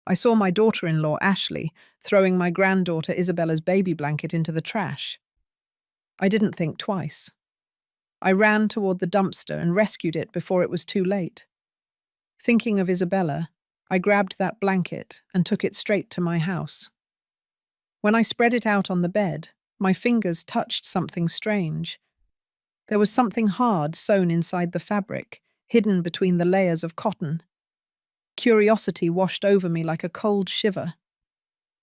I saw my daughter-in-law, Ashley, throwing my granddaughter Isabella's baby blanket into the trash. I didn't think twice. I ran toward the dumpster and rescued it before it was too late. Thinking of Isabella, I grabbed that blanket and took it straight to my house. When I spread it out on the bed, my fingers touched something strange. There was something hard sewn inside the fabric, hidden between the layers of cotton. Curiosity washed over me like a cold shiver.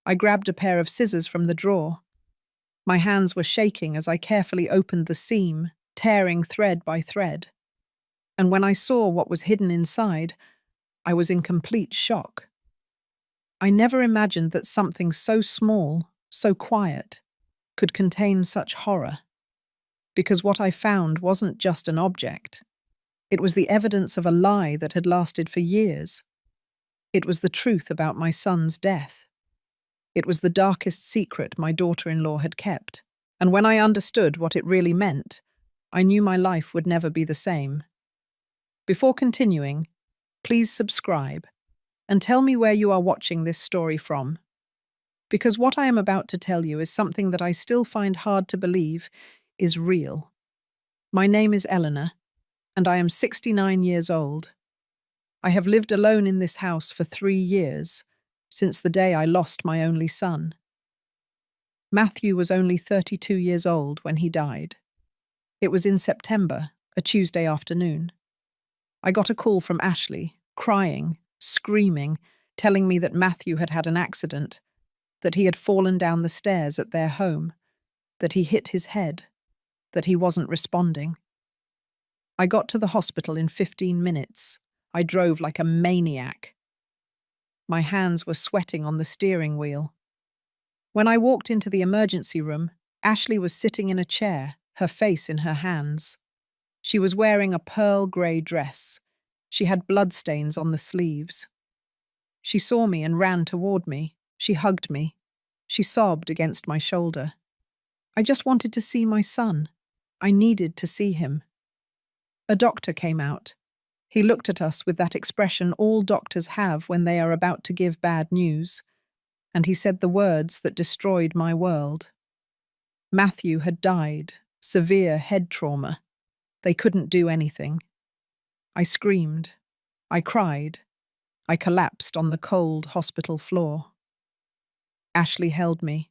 I grabbed a pair of scissors from the drawer. My hands were shaking as I carefully opened the seam, tearing thread by thread. And when I saw what was hidden inside, I was in complete shock. I never imagined that something so small, so quiet, could contain such horror. Because what I found wasn't just an object. It was the evidence of a lie that had lasted for years. It was the truth about my son's death. It was the darkest secret my daughter-in-law had kept. And when I understood what it really meant, I knew my life would never be the same. Before continuing, please subscribe and tell me where you are watching this story from. Because what I am about to tell you is something that I still find hard to believe is real. My name is Eleanor, and I am 69 years old. I have lived alone in this house for 3 years, since the day I lost my only son. Matthew was only 32 years old when he died. It was in September, a Tuesday afternoon. I got a call from Ashley, crying, screaming, telling me that Matthew had had an accident, that he had fallen down the stairs at their home, that he hit his head, that he wasn't responding. I got to the hospital in 15 minutes. I drove like a maniac. My hands were sweating on the steering wheel. When I walked into the emergency room, Ashley was sitting in a chair, her face in her hands. She was wearing a pearl grey dress. She had bloodstains on the sleeves. She saw me and ran toward me. She hugged me. She sobbed against my shoulder. I just wanted to see my son. I needed to see him. A doctor came out. He looked at us with that expression all doctors have when they are about to give bad news, and he said the words that destroyed my world. Matthew had died, severe head trauma. They couldn't do anything. I screamed. I cried. I collapsed on the cold hospital floor. Ashley held me.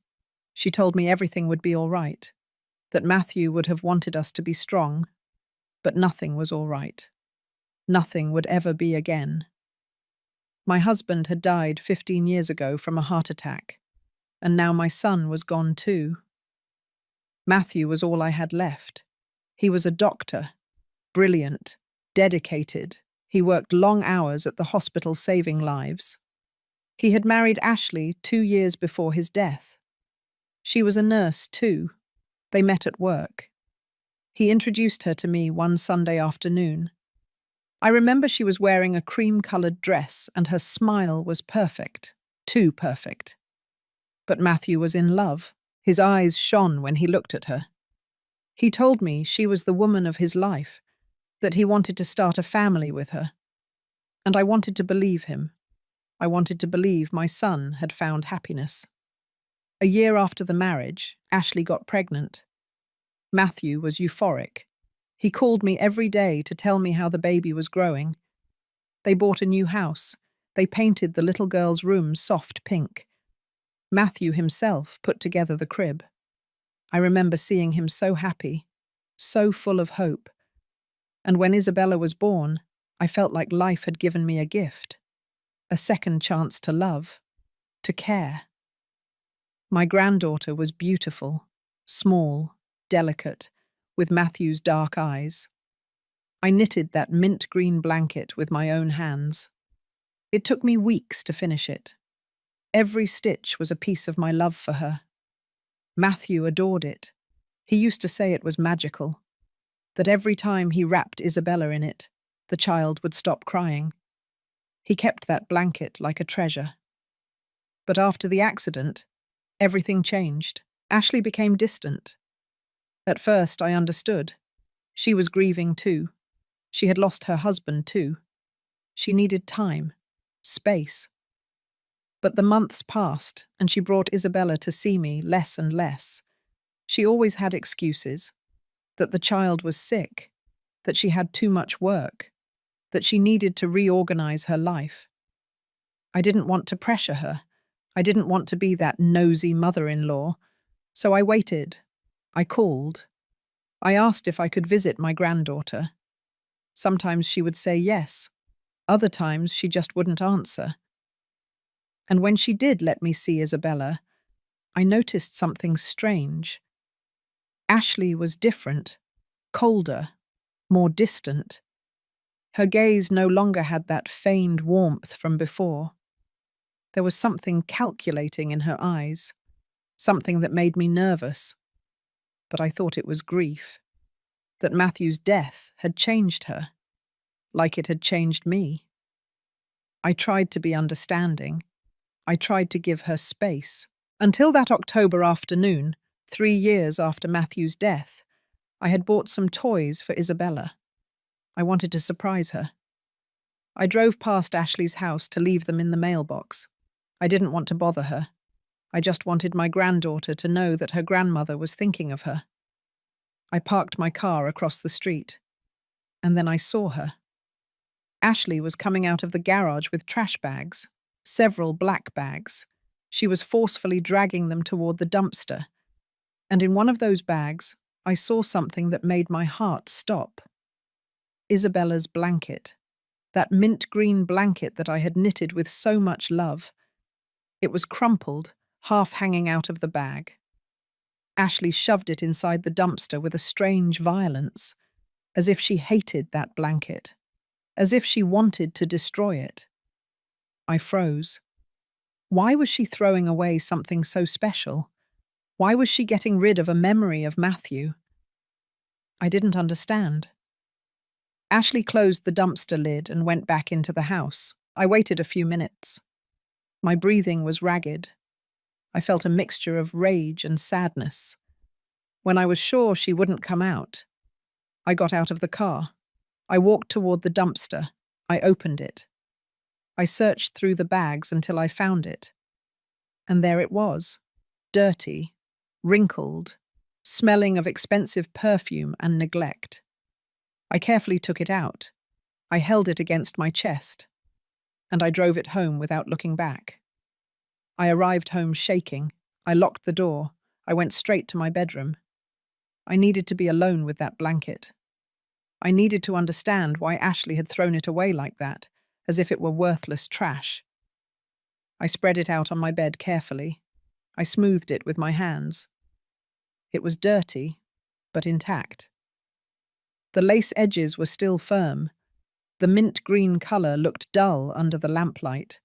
She told me everything would be all right, that Matthew would have wanted us to be strong, but nothing was all right. Nothing would ever be again. My husband had died 15 years ago from a heart attack, and now my son was gone too. Matthew was all I had left. He was a doctor, brilliant, dedicated. He worked long hours at the hospital saving lives. He had married Ashley 2 years before his death. She was a nurse too. They met at work. He introduced her to me one Sunday afternoon. I remember she was wearing a cream-colored dress and her smile was perfect, too perfect. But Matthew was in love. His eyes shone when he looked at her. He told me she was the woman of his life, that he wanted to start a family with her. And I wanted to believe him. I wanted to believe my son had found happiness. A year after the marriage, Ashley got pregnant. Matthew was euphoric. He called me every day to tell me how the baby was growing. They bought a new house. They painted the little girl's room soft pink. Matthew himself put together the crib. I remember seeing him so happy, so full of hope. And when Isabella was born, I felt like life had given me a gift, a second chance to love, to care. My granddaughter was beautiful, small, delicate, with Matthew's dark eyes. I knitted that mint green blanket with my own hands. It took me weeks to finish it. Every stitch was a piece of my love for her. Matthew adored it. He used to say it was magical, that every time he wrapped Isabella in it, the child would stop crying. He kept that blanket like a treasure. But after the accident, everything changed. Ashley became distant. At first, I understood. She was grieving too. She had lost her husband too. She needed time, space. But the months passed, and she brought Isabella to see me less and less. She always had excuses, that the child was sick, that she had too much work, that she needed to reorganize her life. I didn't want to pressure her. I didn't want to be that nosy mother-in-law. So I waited. I called. I asked if I could visit my granddaughter. Sometimes she would say yes. Other times she just wouldn't answer. And when she did let me see Isabella, I noticed something strange. Ashley was different, colder, more distant. Her gaze no longer had that feigned warmth from before. There was something calculating in her eyes, something that made me nervous. But I thought it was grief, that Matthew's death had changed her, like it had changed me. I tried to be understanding. I tried to give her space. Until that October afternoon, 3 years after Matthew's death, I had bought some toys for Isabella. I wanted to surprise her. I drove past Ashley's house to leave them in the mailbox. I didn't want to bother her. I just wanted my granddaughter to know that her grandmother was thinking of her. I parked my car across the street, and then I saw her. Ashley was coming out of the garage with trash bags, several black bags. She was forcefully dragging them toward the dumpster, and in one of those bags, I saw something that made my heart stop. Isabella's blanket, that mint green blanket that I had knitted with so much love. It was crumpled, half hanging out of the bag. Ashley shoved it inside the dumpster with a strange violence, as if she hated that blanket, as if she wanted to destroy it. I froze. Why was she throwing away something so special? Why was she getting rid of a memory of Matthew? I didn't understand. Ashley closed the dumpster lid and went back into the house. I waited a few minutes. My breathing was ragged. I felt a mixture of rage and sadness. When I was sure she wouldn't come out, I got out of the car. I walked toward the dumpster. I opened it. I searched through the bags until I found it. And there it was, dirty, wrinkled, smelling of expensive perfume and neglect. I carefully took it out. I held it against my chest, and I drove it home without looking back. I arrived home shaking. I locked the door. I went straight to my bedroom. I needed to be alone with that blanket. I needed to understand why Ashley had thrown it away like that, as if it were worthless trash. I spread it out on my bed carefully. I smoothed it with my hands. It was dirty, but intact. The lace edges were still firm. The mint green color looked dull under the lamplight.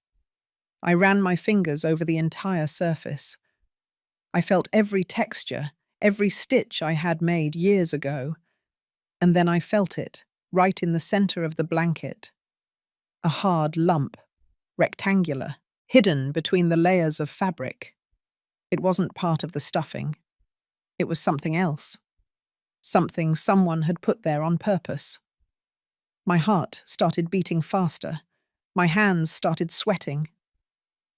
I ran my fingers over the entire surface. I felt every texture, every stitch I had made years ago. And then I felt it, right in the center of the blanket. A hard lump, rectangular, hidden between the layers of fabric. It wasn't part of the stuffing. It was something else. Something someone had put there on purpose. My heart started beating faster. My hands started sweating.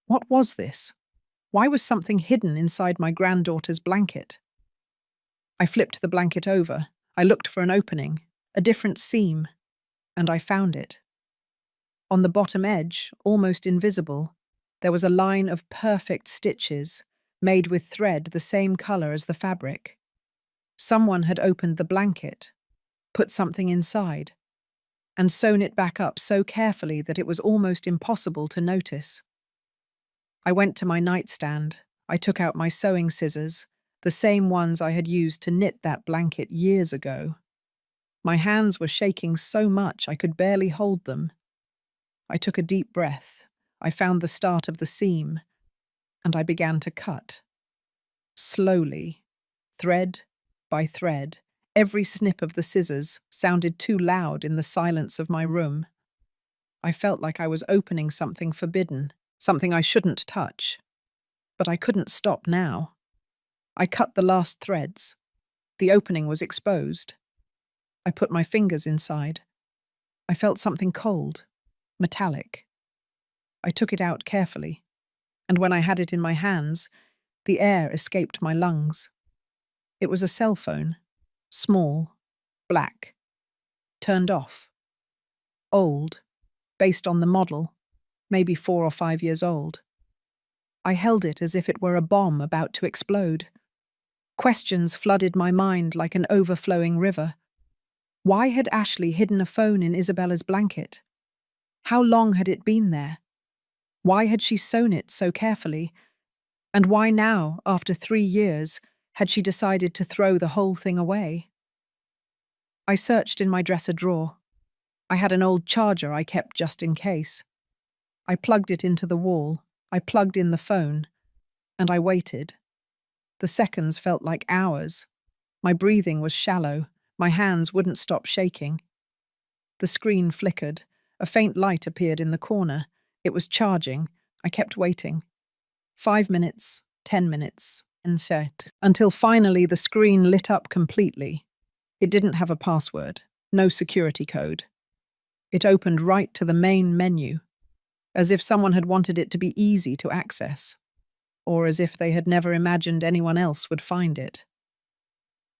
What was this? Why was something hidden inside my granddaughter's blanket? I flipped the blanket over. I looked for an opening, a different seam, and I found it. On the bottom edge, almost invisible, there was a line of perfect stitches, made with thread the same color as the fabric. Someone had opened the blanket, put something inside, and sewn it back up so carefully that it was almost impossible to notice. I went to my nightstand. I took out my sewing scissors, the same ones I had used to knit that blanket years ago. My hands were shaking so much I could barely hold them. I took a deep breath. I found the start of the seam, and I began to cut. Slowly, thread by thread, every snip of the scissors sounded too loud in the silence of my room. I felt like I was opening something forbidden, something I shouldn't touch. But I couldn't stop now. I cut the last threads. The opening was exposed. I put my fingers inside. I felt something cold, metallic. I took it out carefully. and when I had it in my hands, the air escaped my lungs. It was a cell phone, small, black, turned off, old, based on the model, maybe 4 or 5 years old. I held it as if it were a bomb about to explode. Questions flooded my mind like an overflowing river. Why had Ashley hidden a phone in Isabella's blanket? How long had it been there? Why had she sewn it so carefully? And why now, after 3 years, had she decided to throw the whole thing away? I searched in my dresser drawer. I had an old charger I kept just in case. I plugged it into the wall. I plugged in the phone, and I waited. The seconds felt like hours. My breathing was shallow. My hands wouldn't stop shaking. The screen flickered. A faint light appeared in the corner. It was charging. I kept waiting. 5 minutes, 10 minutes, and set, until finally the screen lit up completely. It didn't have a password, no security code. It opened right to the main menu, as if someone had wanted it to be easy to access, or as if they had never imagined anyone else would find it.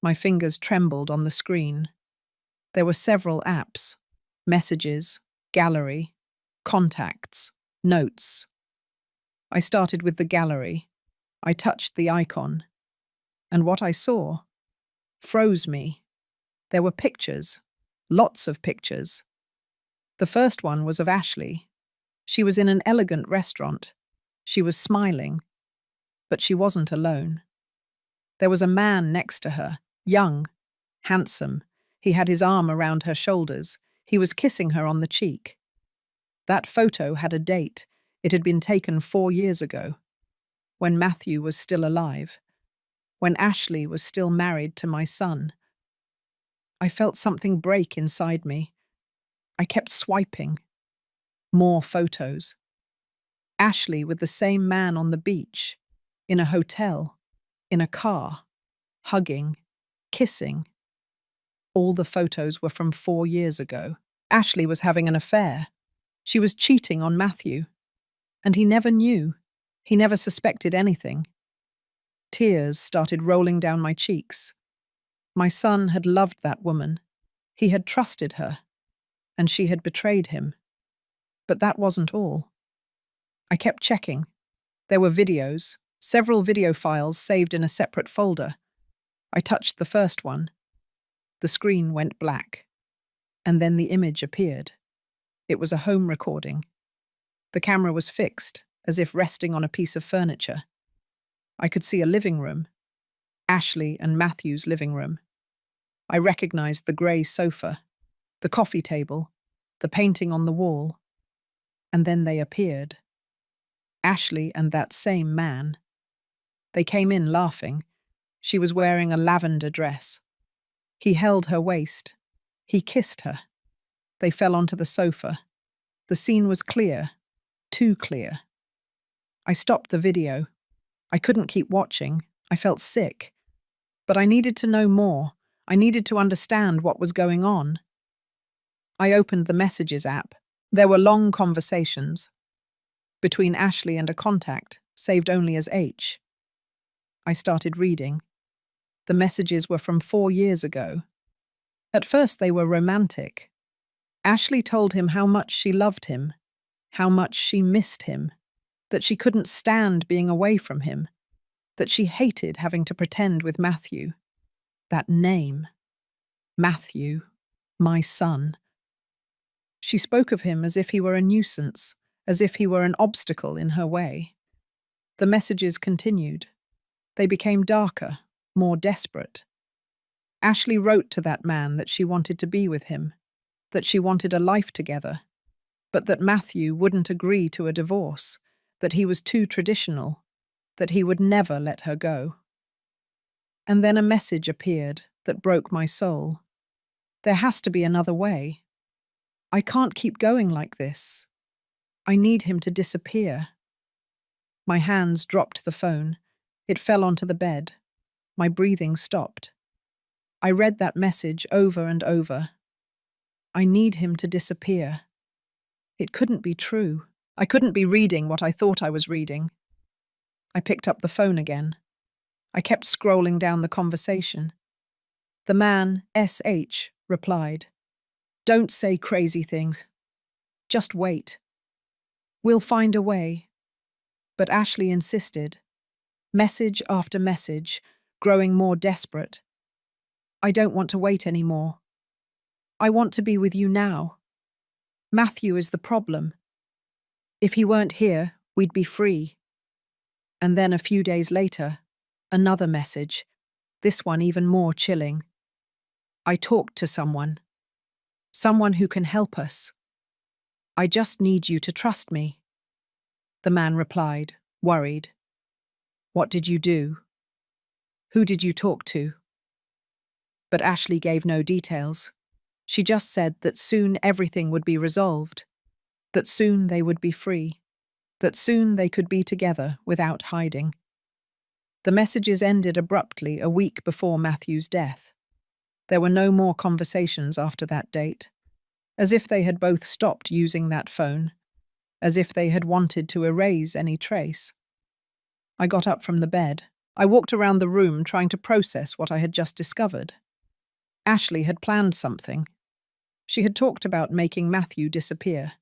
My fingers trembled on the screen. There were several apps: messages, gallery, contacts, notes. I started with the gallery. I touched the icon, and what I saw froze me. There were pictures, lots of pictures. The first one was of Ashley. She was in an elegant restaurant. She was smiling, but she wasn't alone. There was a man next to her, young, handsome. He had his arm around her shoulders. He was kissing her on the cheek. That photo had a date. It had been taken 4 years ago, when Matthew was still alive, when Ashley was still married to my son. I felt something break inside me. I kept swiping. More photos. Ashley with the same man on the beach, in a hotel, in a car, hugging, kissing. All the photos were from 4 years ago. Ashley was having an affair. She was cheating on Matthew. And he never knew. He never suspected anything. Tears started rolling down my cheeks. My son had loved that woman. He had trusted her. And she had betrayed him. But that wasn't all. I kept checking. There were videos, several video files saved in a separate folder. I touched the first one. The screen went black. And then the image appeared. It was a home recording. The camera was fixed, as if resting on a piece of furniture. I could see a living room. Ashley and Matthew's living room. I recognized the grey sofa, the coffee table, the painting on the wall. And then they appeared. Ashley and that same man. They came in laughing. She was wearing a lavender dress. He held her waist. He kissed her. They fell onto the sofa. The scene was clear. Too clear. I stopped the video. I couldn't keep watching. I felt sick. But I needed to know more. I needed to understand what was going on. I opened the Messages app. There were long conversations between Ashley and a contact, saved only as H. I started reading. The messages were from 4 years ago. At first they were romantic. Ashley told him how much she loved him, how much she missed him, that she couldn't stand being away from him, that she hated having to pretend with Matthew. That name. Matthew. My son. She spoke of him as if he were a nuisance, as if he were an obstacle in her way. The messages continued. They became darker, more desperate. Ashley wrote to that man that she wanted to be with him, that she wanted a life together, but that Matthew wouldn't agree to a divorce, that he was too traditional, that he would never let her go. And then a message appeared that broke my soul. There has to be another way. I can't keep going like this. I need him to disappear. My hands dropped the phone. It fell onto the bed. My breathing stopped. I read that message over and over. I need him to disappear. It couldn't be true. I couldn't be reading what I thought I was reading. I picked up the phone again. I kept scrolling down the conversation. The man, SH, replied, "Don't say crazy things. Just wait. We'll find a way." But Ashley insisted, message after message, growing more desperate. "I don't want to wait anymore. I want to be with you now. Matthew is the problem. If he weren't here, we'd be free." And then a few days later, another message, this one even more chilling. "I talked to someone who can help us. I just need you to trust me." The man replied, worried. "What did you do? Who did you talk to?" But Ashley gave no details. She just said that soon everything would be resolved, that soon they would be free, that soon they could be together without hiding. The messages ended abruptly a week before Matthew's death. There were no more conversations after that date, as if they had both stopped using that phone, as if they had wanted to erase any trace. I got up from the bed. I walked around the room trying to process what I had just discovered. Ashley had planned something. She had talked about making Matthew disappear.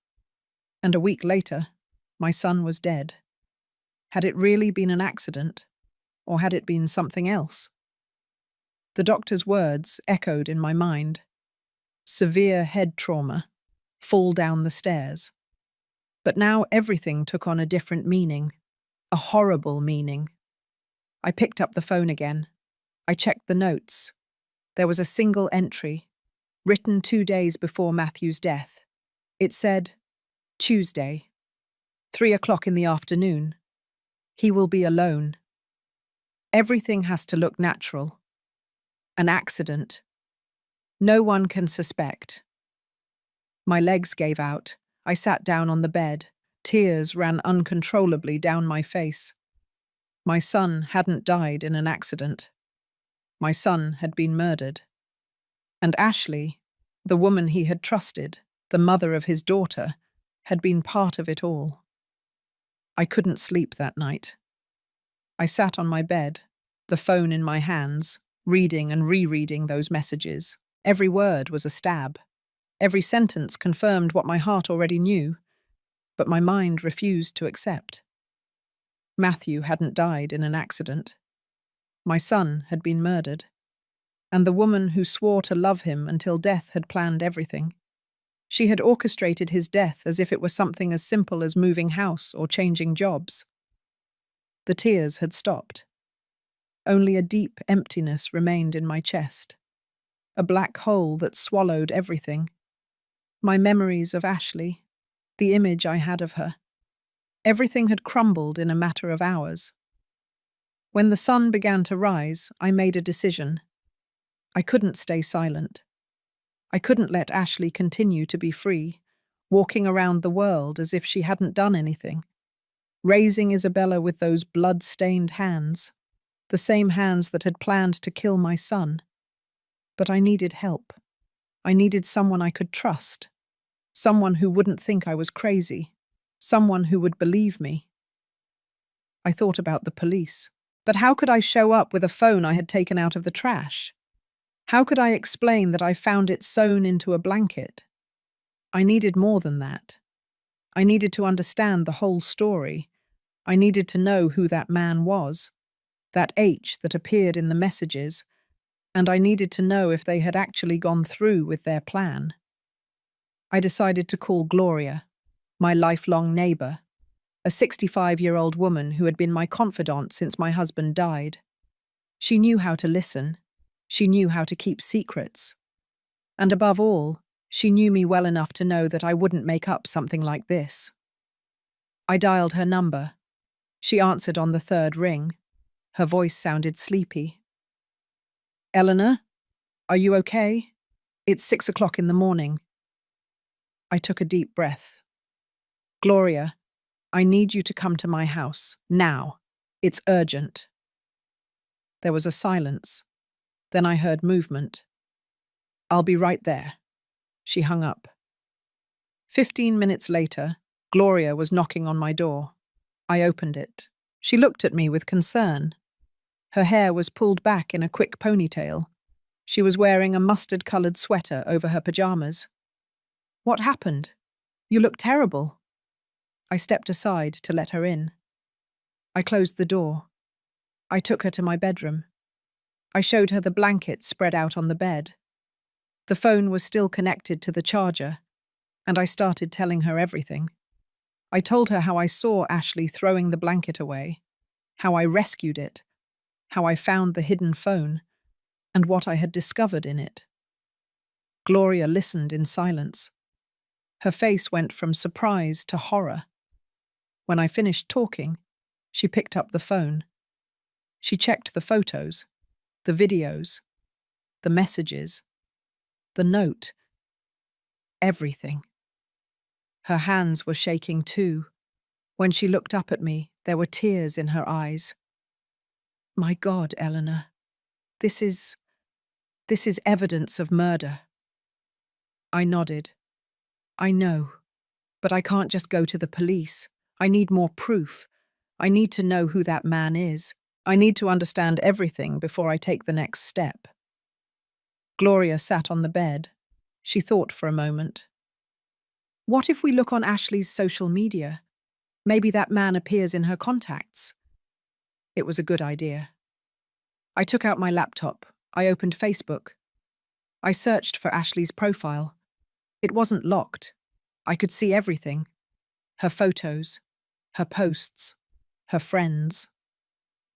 And a week later, my son was dead. Had it really been an accident? Or had it been something else? The doctor's words echoed in my mind. Severe head trauma. Fall down the stairs. But now everything took on a different meaning. A horrible meaning. I picked up the phone again. I checked the notes. There was a single entry, written 2 days before Matthew's death. It said, "Tuesday, 3 o'clock in the afternoon. He will be alone. Everything has to look natural. An accident. No one can suspect." My legs gave out. I sat down on the bed. Tears ran uncontrollably down my face. My son hadn't died in an accident. My son had been murdered. And Ashley, the woman he had trusted, the mother of his daughter, had been part of it all. I couldn't sleep that night. I sat on my bed, the phone in my hands, reading and rereading those messages. Every word was a stab. Every sentence confirmed what my heart already knew, but my mind refused to accept. Matthew hadn't died in an accident. My son had been murdered. And the woman who swore to love him until death had planned everything. She had orchestrated his death as if it were something as simple as moving house or changing jobs. The tears had stopped. Only a deep emptiness remained in my chest. A black hole that swallowed everything. My memories of Ashley, the image I had of her. Everything had crumbled in a matter of hours. When the sun began to rise, I made a decision. I couldn't stay silent. I couldn't let Ashley continue to be free, walking around the world as if she hadn't done anything, raising Isabella with those blood-stained hands, the same hands that had planned to kill my son. But I needed help. I needed someone I could trust, someone who wouldn't think I was crazy, someone who would believe me. I thought about the police. But how could I show up with a phone I had taken out of the trash? How could I explain that I found it sewn into a blanket? I needed more than that. I needed to understand the whole story. I needed to know who that man was, that H that appeared in the messages, and I needed to know if they had actually gone through with their plan. I decided to call Gloria, my lifelong neighbor, a 65-year-old woman who had been my confidant since my husband died. She knew how to listen. She knew how to keep secrets. And above all, she knew me well enough to know that I wouldn't make up something like this. I dialed her number. She answered on the third ring. Her voice sounded sleepy. "Eleanor, are you okay? It's 6 o'clock in the morning." I took a deep breath. "Gloria, I need you to come to my house, now. It's urgent." There was a silence. Then I heard movement. "I'll be right there." She hung up. 15 minutes later, Gloria was knocking on my door. I opened it. She looked at me with concern. Her hair was pulled back in a quick ponytail. She was wearing a mustard-colored sweater over her pajamas. What happened? You look terrible. I stepped aside to let her in. I closed the door. I took her to my bedroom. I showed her the blanket spread out on the bed. The phone was still connected to the charger, and I started telling her everything. I told her how I saw Ashley throwing the blanket away, how I rescued it, how I found the hidden phone, and what I had discovered in it. Gloria listened in silence. Her face went from surprise to horror. When I finished talking, she picked up the phone. She checked the photos, the videos, the messages, the note, everything. Her hands were shaking too. When she looked up at me, there were tears in her eyes. My God, Eleanor, this is evidence of murder. I nodded. I know, but I can't just go to the police. I need more proof. I need to know who that man is. I need to understand everything before I take the next step. Gloria sat on the bed. She thought for a moment. What if we look on Ashley's social media? Maybe that man appears in her contacts. It was a good idea. I took out my laptop. I opened Facebook. I searched for Ashley's profile. It wasn't locked. I could see everything. Her photos, her posts, her friends.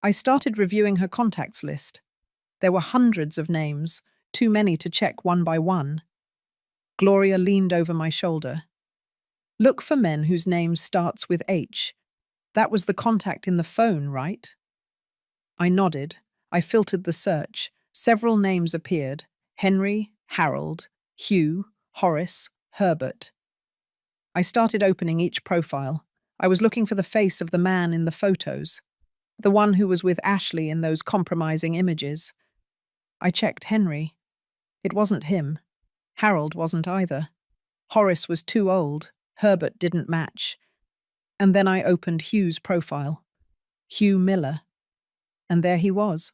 I started reviewing her contacts list. There were hundreds of names, too many to check one by one. Gloria leaned over my shoulder. Look for men whose name starts with H. That was the contact in the phone, right? I nodded. I filtered the search. Several names appeared: Henry, Harold, Hugh, Horace, Herbert. I started opening each profile. I was looking for the face of the man in the photos, the one who was with Ashley in those compromising images. I checked Henry. It wasn't him. Harold wasn't either. Horace was too old. Herbert didn't match. And then I opened Hugh's profile. Hugh Miller. And there he was.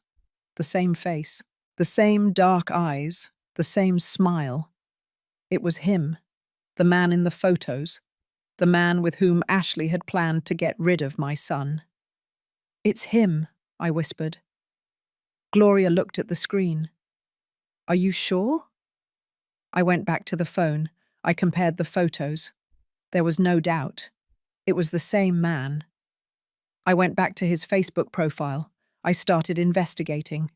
The same face. The same dark eyes. The same smile. It was him. The man in the photos. The man with whom Ashley had planned to get rid of my son. It's him, I whispered. Gloria looked at the screen. Are you sure? I went back to the phone. I compared the photos. There was no doubt. It was the same man. I went back to his Facebook profile. I started investigating.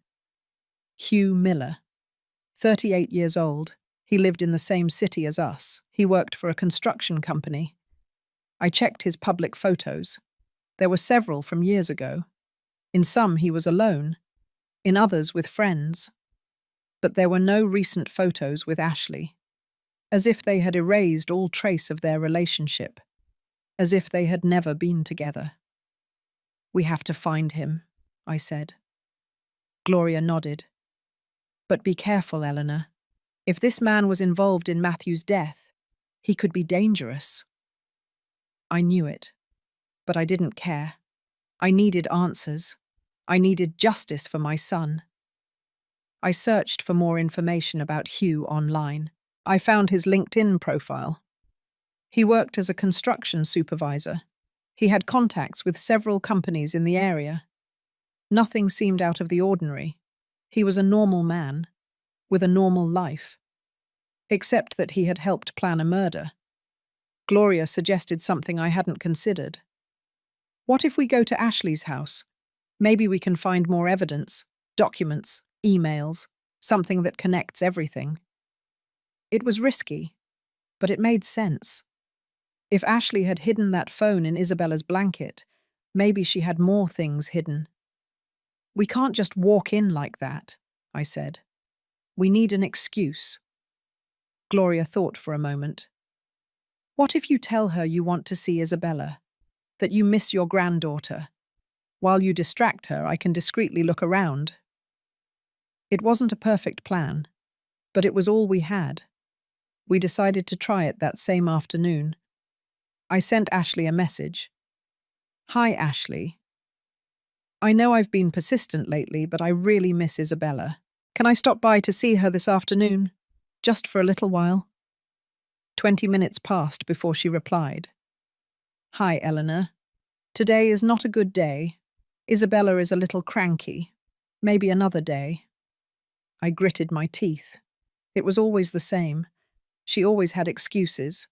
Hugh Miller, 38 years old. He lived in the same city as us. He worked for a construction company. I checked his public photos. There were several from years ago. In some he was alone, in others with friends. But there were no recent photos with Ashley, as if they had erased all trace of their relationship, as if they had never been together. We have to find him, I said. Gloria nodded. But be careful, Eleanor. If this man was involved in Matthew's death, he could be dangerous. I knew it, but I didn't care. I needed answers. I needed justice for my son. I searched for more information about Hugh online. I found his LinkedIn profile. He worked as a construction supervisor. He had contacts with several companies in the area. Nothing seemed out of the ordinary. He was a normal man, with a normal life. Except that he had helped plan a murder. Gloria suggested something I hadn't considered. What if we go to Ashley's house? Maybe we can find more evidence, documents, emails, something that connects everything. It was risky, but it made sense. If Ashley had hidden that phone in Isabella's blanket, maybe she had more things hidden. We can't just walk in like that, I said. We need an excuse. Gloria thought for a moment. What if you tell her you want to see Isabella, that you miss your granddaughter? While you distract her, I can discreetly look around. It wasn't a perfect plan, but it was all we had. We decided to try it that same afternoon. I sent Ashley a message. Hi, Ashley. I know I've been persistent lately, but I really miss Isabella. Can I stop by to see her this afternoon? Just for a little while?" 20 minutes passed before she replied. "Hi, Eleanor. Today is not a good day. Isabella is a little cranky. Maybe another day." I gritted my teeth. It was always the same. She always had excuses.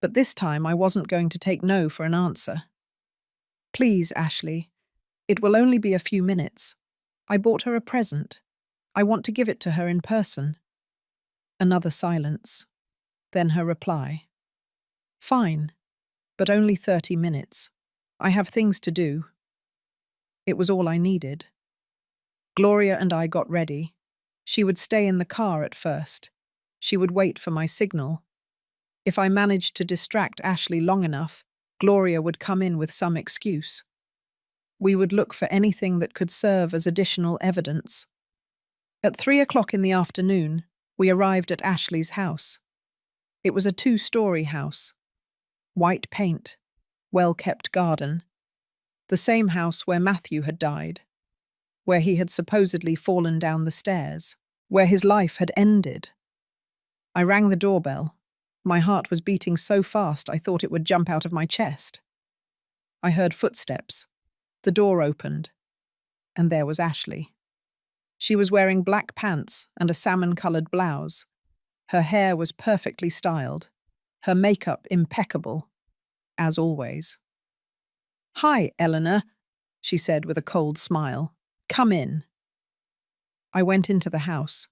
But this time I wasn't going to take no for an answer. "Please, Ashley. It will only be a few minutes. I bought her a present. I want to give it to her in person." Another silence. Then her reply. "Fine, but only 30 minutes. I have things to do." It was all I needed. Gloria and I got ready. She would stay in the car at first. She would wait for my signal. If I managed to distract Ashley long enough, Gloria would come in with some excuse. We would look for anything that could serve as additional evidence. At 3 o'clock in the afternoon, we arrived at Ashley's house. It was a 2-story house. White paint, well-kept garden. The same house where Matthew had died, where he had supposedly fallen down the stairs, where his life had ended. I rang the doorbell. My heart was beating so fast I thought it would jump out of my chest. I heard footsteps. The door opened, and there was Ashley. She was wearing black pants and a salmon-colored blouse. Her hair was perfectly styled, her makeup impeccable, as always. "Hi, Eleanor," she said with a cold smile. "Come in." I went into the house.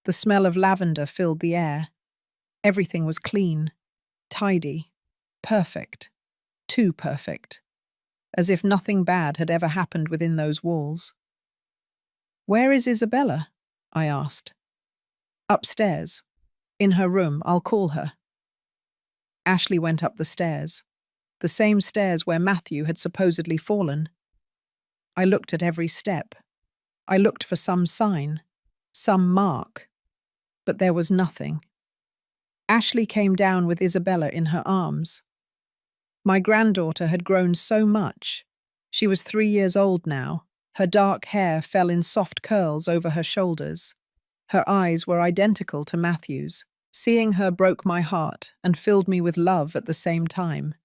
The smell of lavender filled the air. Everything was clean, tidy, perfect, too perfect, as if nothing bad had ever happened within those walls. "Where is Isabella?" I asked. "Upstairs. In her room. I'll call her." Ashley went up the stairs, the same stairs where Matthew had supposedly fallen. I looked at every step. I looked for some sign, some mark, but there was nothing. Ashley came down with Isabella in her arms. My granddaughter had grown so much. She was 3 years old now. Her dark hair fell in soft curls over her shoulders. Her eyes were identical to Matthew's. Seeing her broke my heart and filled me with love at the same time.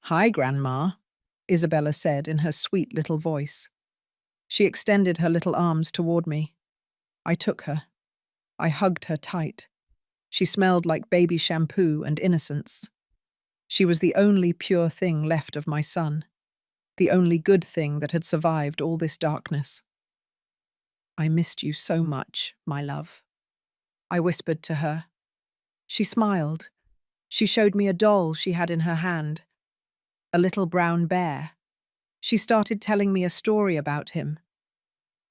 "Hi, Grandma," Isabella said in her sweet little voice. She extended her little arms toward me. I took her. I hugged her tight. She smelled like baby shampoo and innocence. She was the only pure thing left of my son, the only good thing that had survived all this darkness. "I missed you so much, my love," I whispered to her. She smiled. She showed me a doll she had in her hand, a little brown bear. She started telling me a story about him.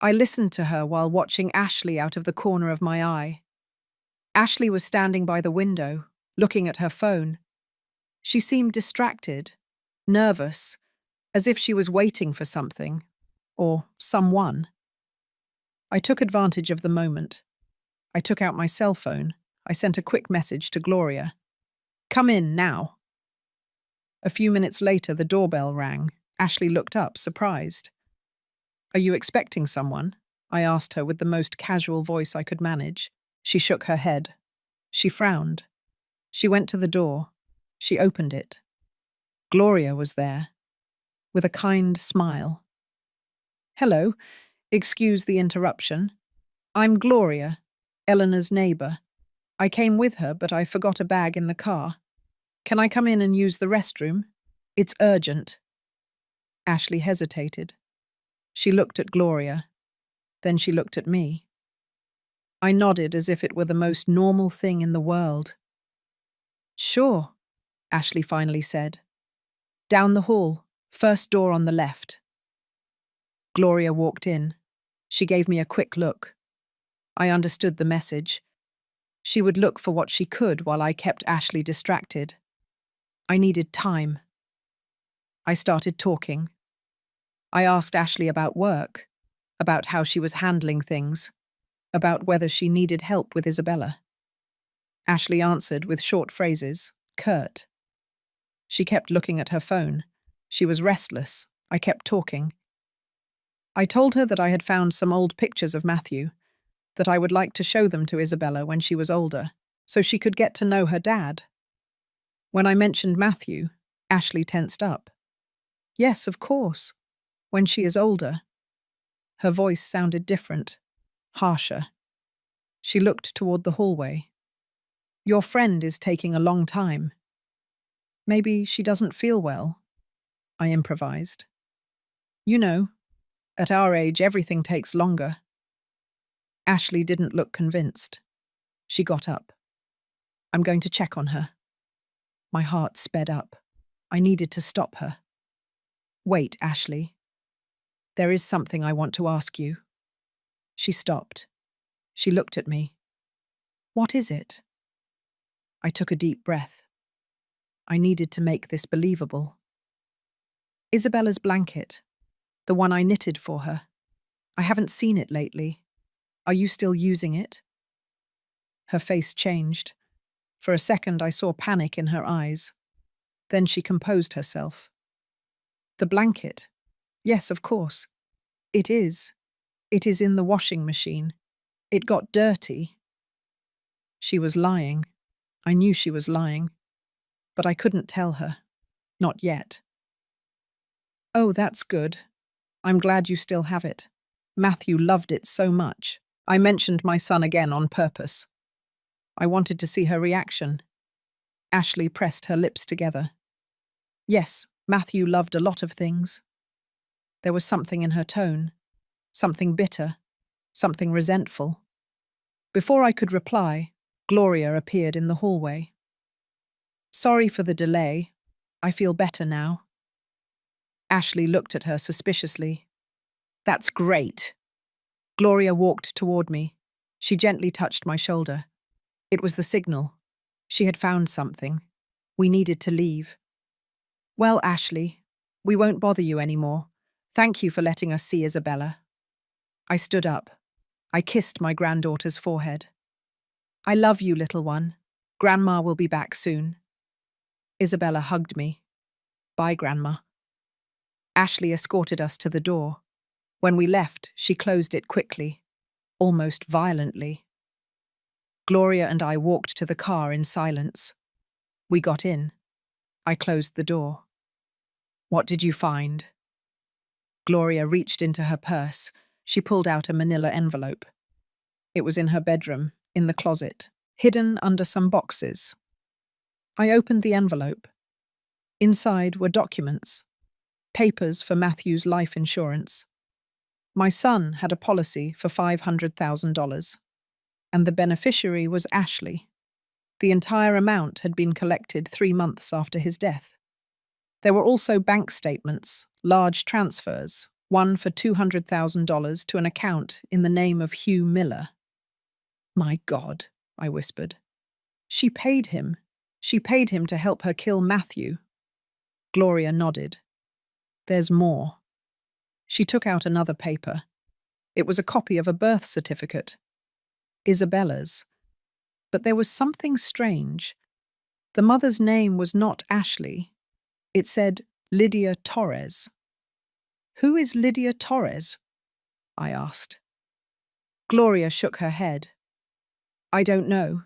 I listened to her while watching Ashley out of the corner of my eye. Ashley was standing by the window, looking at her phone. She seemed distracted, nervous, as if she was waiting for something, or someone. I took advantage of the moment. I took out my cell phone. I sent a quick message to Gloria. "Come in now." A few minutes later, the doorbell rang. Ashley looked up, surprised. "Are you expecting someone?" I asked her with the most casual voice I could manage. She shook her head. She frowned. She went to the door. She opened it. Gloria was there, with a kind smile. "Hello, excuse the interruption. I'm Gloria, Eleanor's neighbor. I came with her, but I forgot a bag in the car. Can I come in and use the restroom? It's urgent." Ashley hesitated. She looked at Gloria. Then she looked at me. I nodded as if it were the most normal thing in the world. "Sure," Ashley finally said. "Down the hall, first door on the left." Gloria walked in. She gave me a quick look. I understood the message. She would look for what she could while I kept Ashley distracted. I needed time. I started talking. I asked Ashley about work, about how she was handling things, about whether she needed help with Isabella. Ashley answered with short phrases, curt. She kept looking at her phone. She was restless, I kept talking. I told her that I had found some old pictures of Matthew, that I would like to show them to Isabella when she was older, so she could get to know her dad. When I mentioned Matthew, Ashley tensed up. Yes, of course. When she is older. Her voice sounded different, harsher. She looked toward the hallway. Your friend is taking a long time. Maybe she doesn't feel well, I improvised. You know, at our age, everything takes longer. Ashley didn't look convinced. She got up. I'm going to check on her. My heart sped up. I needed to stop her. Wait, Ashley. There is something I want to ask you. She stopped. She looked at me. What is it? I took a deep breath. I needed to make this believable. Isabella's blanket, the one I knitted for her. I haven't seen it lately. Are you still using it? Her face changed. For a second, I saw panic in her eyes. Then she composed herself. The blanket? Yes, of course. It is. It is in the washing machine. It got dirty. She was lying. I knew she was lying. But I couldn't tell her. Not yet. Oh, that's good. I'm glad you still have it. Matthew loved it so much. I mentioned my son again on purpose. I wanted to see her reaction. Ashley pressed her lips together. Yes, Matthew loved a lot of things. There was something in her tone, something bitter, something resentful. Before I could reply, Gloria appeared in the hallway. Sorry for the delay. I feel better now. Ashley looked at her suspiciously. That's great. Gloria walked toward me. She gently touched my shoulder. It was the signal. She had found something. We needed to leave. Well, Ashley, we won't bother you anymore. Thank you for letting us see Isabella. I stood up. I kissed my granddaughter's forehead. I love you, little one. Grandma will be back soon. Isabella hugged me. Bye, Grandma. Ashley escorted us to the door. When we left, she closed it quickly, almost violently. Gloria and I walked to the car in silence. We got in. I closed the door. What did you find? Gloria reached into her purse. She pulled out a manila envelope. It was in her bedroom, in the closet, hidden under some boxes. I opened the envelope. Inside were documents, papers for Matthew's life insurance. My son had a policy for $500,000, and the beneficiary was Ashley. The entire amount had been collected 3 months after his death. There were also bank statements, large transfers, one for $200,000 to an account in the name of Hugh Miller. My God, I whispered. She paid him. She paid him to help her kill Matthew. Gloria nodded. There's more. She took out another paper. It was a copy of a birth certificate. Isabella's. But there was something strange. The mother's name was not Ashley. It said Lydia Torres. Who is Lydia Torres? I asked. Gloria shook her head. I don't know,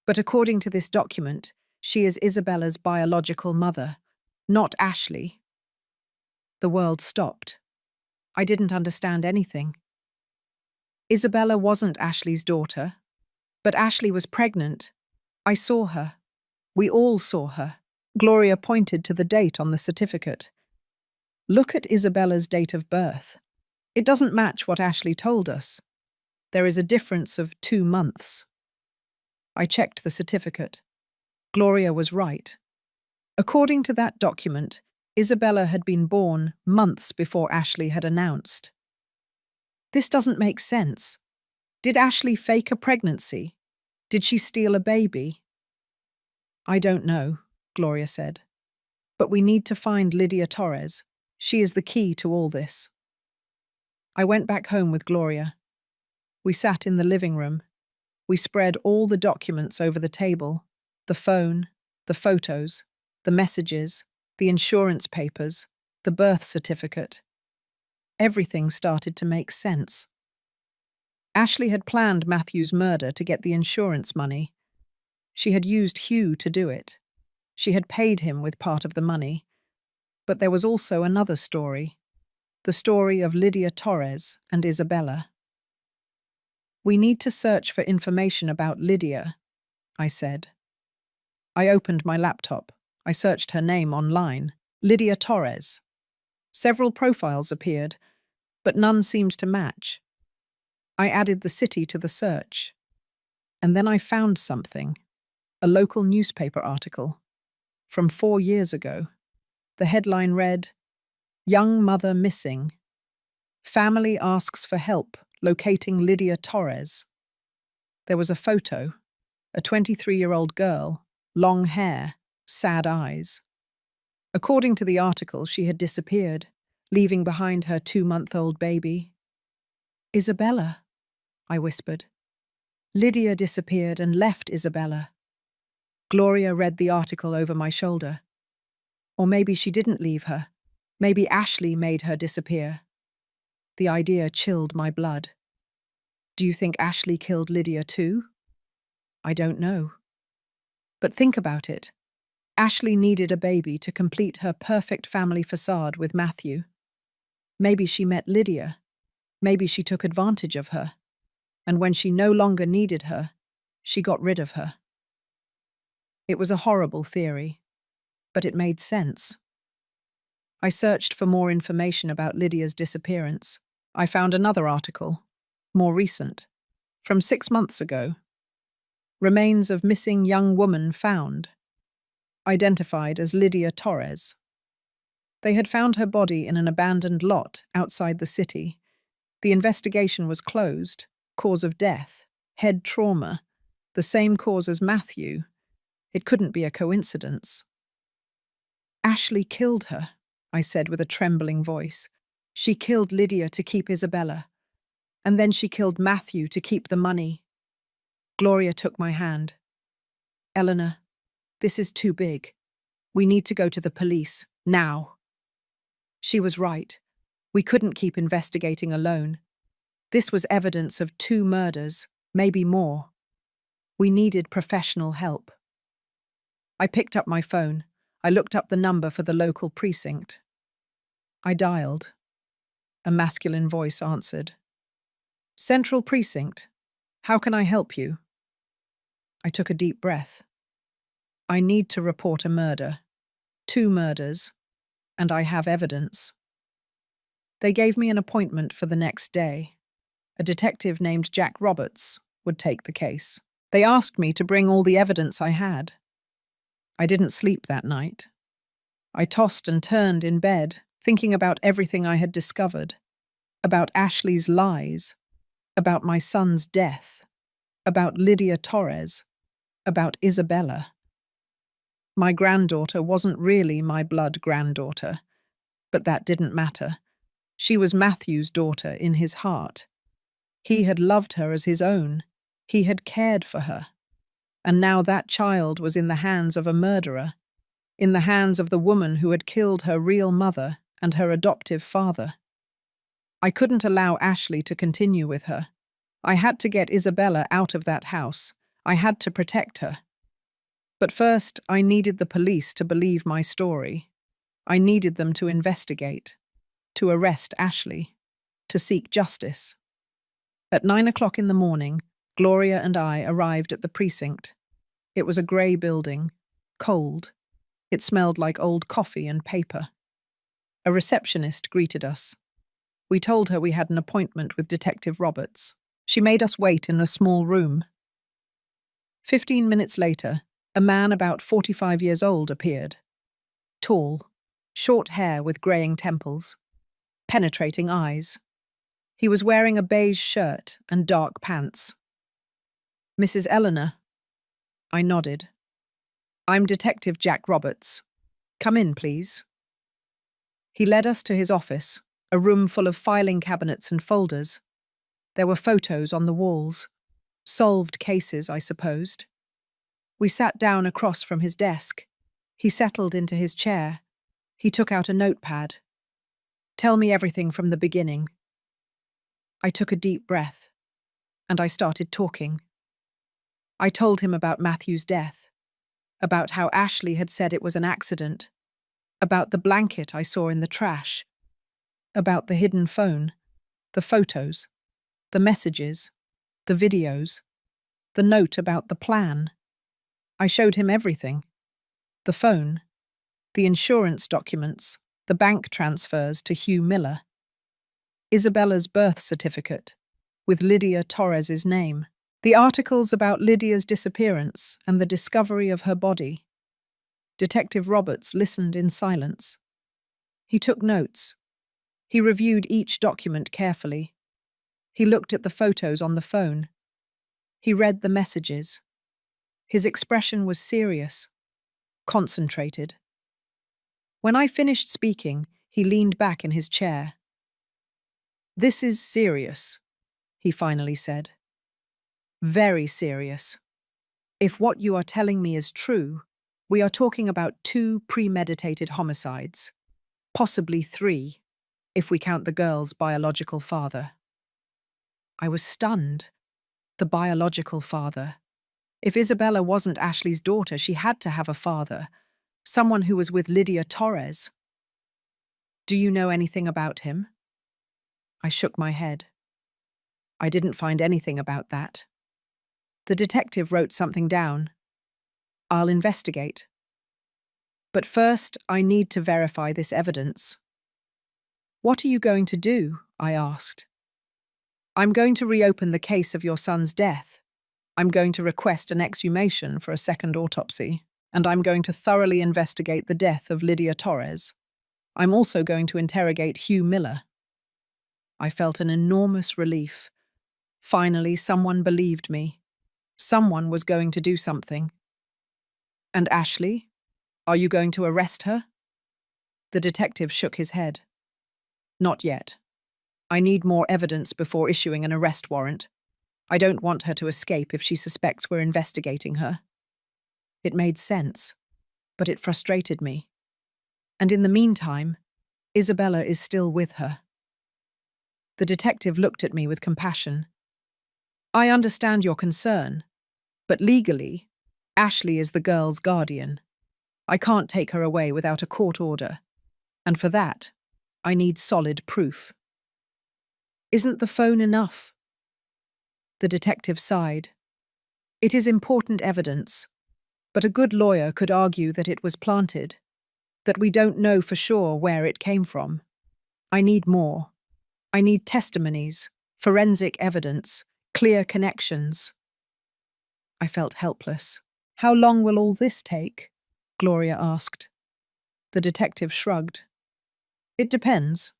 but according to this document, she is Isabella's biological mother, not Ashley. The world stopped. I didn't understand anything. Isabella wasn't Ashley's daughter, but Ashley was pregnant. I saw her. We all saw her. Gloria pointed to the date on the certificate. Look at Isabella's date of birth. It doesn't match what Ashley told us. There is a difference of 2 months. I checked the certificate. Gloria was right. According to that document, Isabella had been born months before Ashley had announced. This doesn't make sense. Did Ashley fake a pregnancy? Did she steal a baby? I don't know, Gloria said. But we need to find Lydia Torres. She is the key to all this. I went back home with Gloria. We sat in the living room. We spread all the documents over the table, the phone, the photos, the messages, the insurance papers. the birth certificate. Everything started to make sense. Ashley had planned Matthew's murder to get the insurance money. She had used Hugh to do it. She had paid him with part of the money. But there was also another story, the story of Lydia Torres and Isabella. "We need to search for information about Lydia," I said. I opened my laptop. I searched her name online. Lydia Torres. Several profiles appeared, but none seemed to match. I added the city to the search. And then I found something, a local newspaper article from 4 years ago. The headline read, "Young Mother Missing. Family asks for help locating Lydia Torres." There was a photo, a 23-year-old girl, long hair, sad eyes. According to the article, she had disappeared, leaving behind her 2-month-old baby. "Isabella," I whispered. "Lydia disappeared and left Isabella." Gloria read the article over my shoulder. Or maybe she didn't leave her. Maybe Ashley made her disappear. The idea chilled my blood. "Do you think Ashley killed Lydia too?" "I don't know." But think about it. Ashley needed a baby to complete her perfect family facade with Matthew. Maybe she met Lydia. Maybe she took advantage of her. And when she no longer needed her, she got rid of her. It was a horrible theory, but it made sense. I searched for more information about Lydia's disappearance. I found another article, more recent, from 6 months ago. Remains of missing young woman found, identified as Lydia Torres. They had found her body in an abandoned lot outside the city. The investigation was closed. Cause of death, head trauma, the same cause as Matthew. It couldn't be a coincidence. "Ashley killed her," I said with a trembling voice. "She killed Lydia to keep Isabella. And then she killed Matthew to keep the money." Gloria took my hand. "Eleanor, this is too big. We need to go to the police, now." She was right. We couldn't keep investigating alone. This was evidence of 2 murders, maybe more. We needed professional help. I picked up my phone. I looked up the number for the local precinct. I dialed. A masculine voice answered. "Central Precinct. How can I help you?" I took a deep breath. "I need to report a murder. 2 murders. And I have evidence." They gave me an appointment for the next day. A detective named Jack Roberts would take the case. They asked me to bring all the evidence I had. I didn't sleep that night. I tossed and turned in bed, thinking about everything I had discovered, about Ashley's lies, about my son's death, about Lydia Torres, about Isabella. My granddaughter wasn't really my blood granddaughter, but that didn't matter. She was Matthew's daughter in his heart. He had loved her as his own. He had cared for her. And now that child was in the hands of a murderer, in the hands of the woman who had killed her real mother and her adoptive father. I couldn't allow Ashley to continue with her. I had to get Isabella out of that house. I had to protect her. But first, I needed the police to believe my story. I needed them to investigate, to arrest Ashley, to seek justice. At 9 o'clock in the morning, Gloria and I arrived at the precinct. It was a grey building, cold. It smelled like old coffee and paper. A receptionist greeted us. We told her we had an appointment with Detective Roberts. She made us wait in a small room. 15 minutes later, a man about 45 years old appeared. Tall, short hair with greying temples, penetrating eyes. He was wearing a beige shirt and dark pants. "Mrs. Eleanor?" I nodded. "I'm Detective Jack Roberts. Come in, please." He led us to his office, a room full of filing cabinets and folders. There were photos on the walls. Solved cases, I supposed. We sat down across from his desk. He settled into his chair. He took out a notepad. Tell me everything from the beginning. I took a deep breath, and I started talking. I told him about Matthew's death, about how Ashley had said it was an accident, about the blanket I saw in the trash, about the hidden phone, the photos, the messages, the videos, the note about the plan. I showed him everything. The phone, the insurance documents, the bank transfers to Hugh Miller, Isabella's birth certificate, with Lydia Torres's name, the articles about Lydia's disappearance and the discovery of her body. Detective Roberts listened in silence. He took notes. He reviewed each document carefully. He looked at the photos on the phone. He read the messages. His expression was serious, concentrated. When I finished speaking, he leaned back in his chair. "This is serious," he finally said. "Very serious. If what you are telling me is true, we are talking about 2 premeditated homicides, possibly 3, if we count the girl's biological father." I was stunned. The biological father. If Isabella wasn't Ashley's daughter, she had to have a father, someone who was with Lydia Torres. "Do you know anything about him?" I shook my head. I didn't find anything about that. The detective wrote something down. "I'll investigate. But first, I need to verify this evidence." "What are you going to do?" I asked. "I'm going to reopen the case of your son's death. I'm going to request an exhumation for a second autopsy, and I'm going to thoroughly investigate the death of Lydia Torres. I'm also going to interrogate Hugh Miller." I felt an enormous relief. Finally, someone believed me. Someone was going to do something. "And Ashley? Are you going to arrest her?" The detective shook his head. "Not yet. I need more evidence before issuing an arrest warrant. I don't want her to escape if she suspects we're investigating her." It made sense, but it frustrated me. And in the meantime, Isabella is still with her. The detective looked at me with compassion. "I understand your concern, but legally, Ashley is the girl's guardian. I can't take her away without a court order, and for that, I need solid proof." "Isn't the phone enough?" The detective sighed. "It is important evidence, but a good lawyer could argue that it was planted, that we don't know for sure where it came from. I need more. I need testimonies, forensic evidence, clear connections." I felt helpless. "How long will all this take?" Gloria asked. The detective shrugged. "It depends.